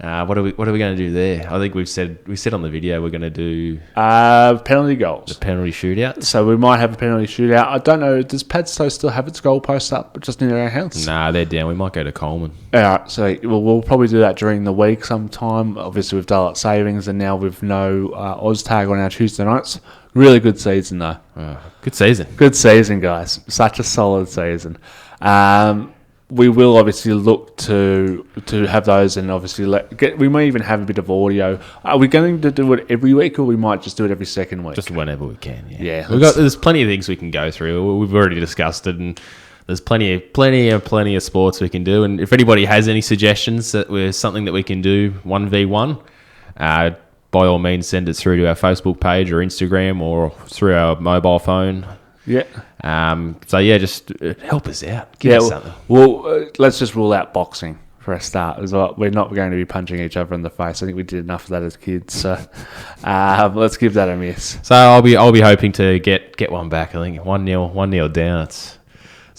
What are we going to do there? I think we said on the video we're going to do penalty goals. the penalty shootout. So we might have a penalty shootout. I don't know. Does Padstow still have its goalpost up just near our house? Nah, they're down. We might go to Coleman. All right. So we'll probably do that during the week sometime. Obviously, with daylight savings, and now with no OzTag on our Tuesday nights. Really good season, though. Good season. Good season, guys. Such a solid season. We will obviously look to have those, and obviously we might even have a bit of audio. Are we going to do it every week, or we might just do it every second week? Just whenever we can. Yeah. Yeah, There's plenty of things we can go through. We've already discussed it, and there's plenty of sports we can do. And if anybody has any suggestions that we're something that we can do 1v1, by all means send it through to our Facebook page or Instagram or through our mobile phone. Yeah. So yeah, just help us out. Give us something. Well, let's just rule out boxing for a start as well. We're not going to be punching each other in the face. I think we did enough of that as kids. So let's give that a miss. So I'll be hoping to get one back. I think 1-0 down. It's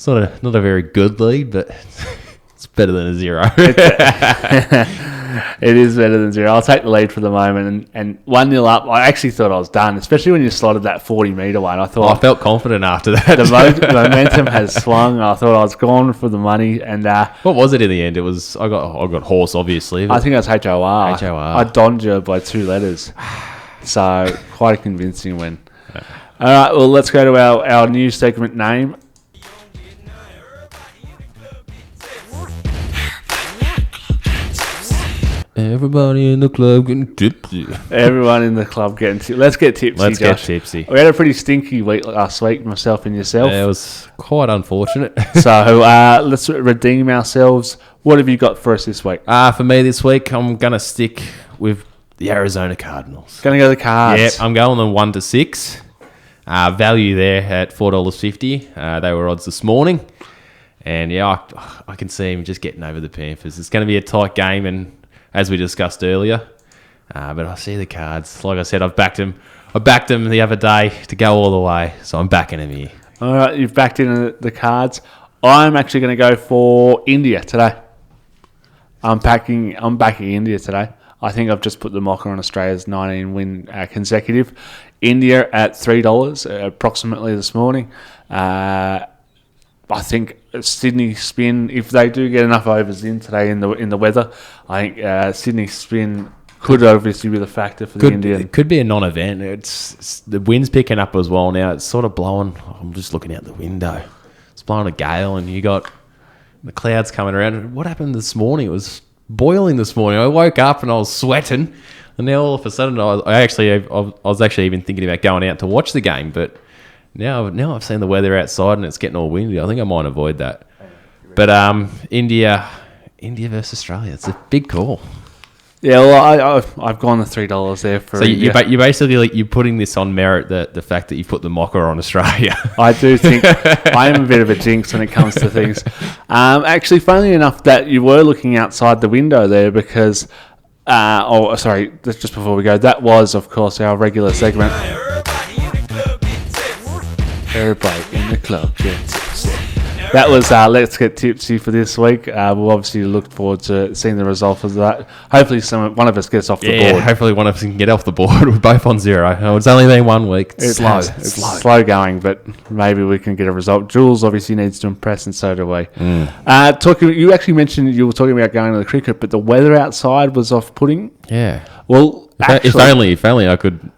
not a very good lead, but it's better than a 0. It is better than 0. I'll take the lead for the moment, and 1-0 up. I actually thought I was done, especially when you slotted that 40-metre one. I thought I felt confident after that. The momentum has swung. I thought I was gone for the money, and what was it in the end? It was I got horse, obviously. I think it was HOR. HOR. I donned you by 2 letters, so quite a convincing win. All right, well, let's go to our new segment name. Everybody in the club getting tipsy. Everyone in the club getting tipsy. Let's get tipsy, Let's Josh. get tipsy. We had a pretty stinky week last week, myself and yourself. Yeah, it was quite unfortunate. So let's redeem ourselves. What have you got for us this week? For me this week, I'm going to stick with the Arizona Cardinals. Going to go the Cards. Yep, I'm going on 1 to 6. Value there at $4.50. They were odds this morning. And yeah, I can see him just getting over the Panthers. It's going to be a tight game, and as we discussed earlier. But I see the Cards. Like I said, I've backed them. I backed them the other day to go all the way, so I'm backing them here. All right, you've backed in the Cards. I'm actually going to go for India today. I'm backing India today. I think I've just put the mocker on Australia's 19-win consecutive. India at $3 approximately this morning. I think Sydney spin, if they do get enough overs in today in the weather, I think Sydney spin could obviously be the factor for the Indian. It could be a non-event. It's the wind's picking up as well now. It's sort of blowing. I'm just looking out the window. It's blowing a gale, and you got the clouds coming around. What happened this morning? It was boiling this morning. I woke up and I was sweating, and now all of a sudden I was actually even thinking about going out to watch the game, but now I've seen the weather outside and it's getting all windy. I think I might avoid that. But India versus Australia, it's a big call. Yeah, well, I've gone the $3 there for. So India. you basically you're putting this on merit, the fact that you put the mocker on Australia. I do think I am a bit of a jinx when it comes to things. Actually, funnily enough, that you were looking outside the window there because. Sorry, just before we go, that was of course our regular segment. Everybody in the club gets tipsy. That was Let's Get Tipsy for this week. We'll obviously look forward to seeing the result of that. Hopefully one of us gets off the board. Yeah, hopefully one of us can get off the board. We're both on 0. Oh, it's only been 1 week. It's slow going, but maybe we can get a result. Jules obviously needs to impress, and so do we. You actually mentioned you were talking about going to the cricket, but the weather outside was off-putting. Yeah. Well, if only I could.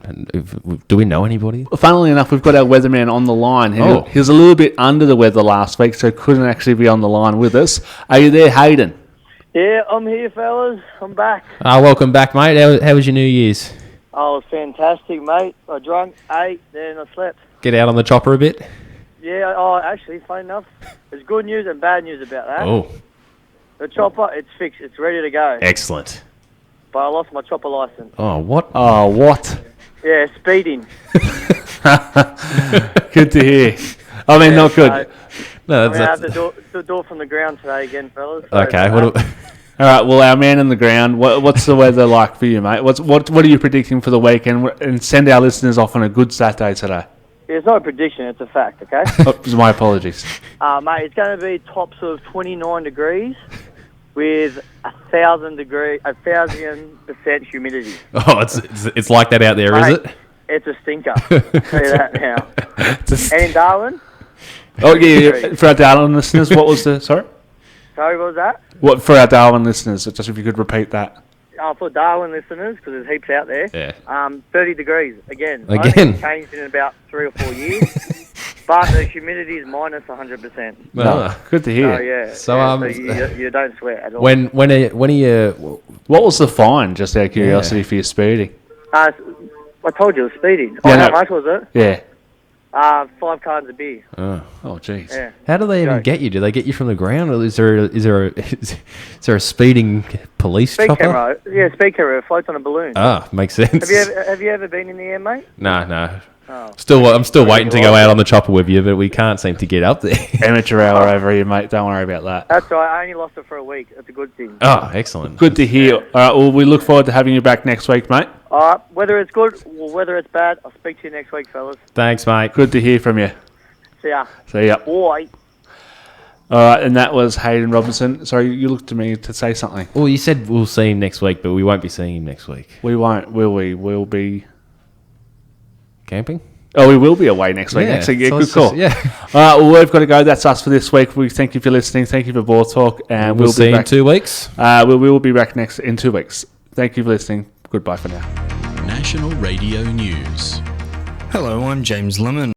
Do we know anybody? Funnily enough, we've got our weatherman on the line. He was a little bit under the weather last week, so couldn't actually be on the line with us. Are you there, Hayden? Yeah, I'm here, fellas. I'm back. Welcome back, mate. How was your New Year's? Oh, it was fantastic, mate. I drank, ate, then I slept. Get out on the chopper a bit? Yeah, actually, funny enough, there's good news and bad news about that. Oh. The chopper, it's fixed. It's ready to go. Excellent. But I lost my chopper license. Oh, what? Oh, what? Yeah, speeding. Good to hear. I mean, not good. No, I'm going to have to do it from the ground today again, fellas. So okay. All right, well, our man on the ground, what's the weather like for you, mate? What are you predicting for the weekend? And send our listeners off on a good Saturday today. It's not a prediction, it's a fact, okay? My apologies. Mate, it's going to be tops of 29 degrees with 1,000% humidity. Oh, it's like that out there, Mate, is it? It's a stinker. I'll tell you that now. And in Darwin? Oh, yeah, for our Darwin listeners, what was the... Sorry? Sorry, what was that? What for our Darwin listeners? Just if you could repeat that. For Darwin listeners, because there's heaps out there. Yeah. 30 degrees again. I don't Again? think it's changed in about 3 or 4 years. But the humidity is minus 100%. No, good to hear. Oh yeah. So, you don't sweat at all. When are you? What was the fine, just out of curiosity, for your speeding? I told you it was speeding. Yeah, How no. much was it? Yeah. 5 cartons of beer. Oh, jeez. Yeah. How do they even Joke. get you? Do they get you from the ground, or is there a speeding police Speed chopper? camera. Yeah, speed camera. It floats on a balloon. Ah, makes sense. Have you ever been in the air, mate? No. Oh. I'm still waiting to go out on the chopper with you, but we can't seem to get up there. Amateur hour over here, mate. Don't worry about that. That's right. I only lost it for a week. That's a good thing. Oh, excellent. Good to hear. All right, well, we look forward to having you back next week, mate. Whether it's good or whether it's bad, I'll speak to you next week, fellas. Thanks, mate. Good to hear from you. See ya. See ya. Boy. All right, and that was Hayden Robinson. Sorry, you looked to me to say something. Well, you said we'll see him next week, but we won't be seeing him next week. We won't, will we? We'll be... Camping? Oh, we will be away next week. Yeah, Actually, yeah, so good it's call. just- yeah. All right, well, we've got to go. That's us for this week. We thank you for listening. Thank you for Ball Talk. And We'll be see you in back. 2 weeks. We will be back in 2 weeks. Thank you for listening. Goodbye for now. National Radio News. Hello, I'm James Lemon.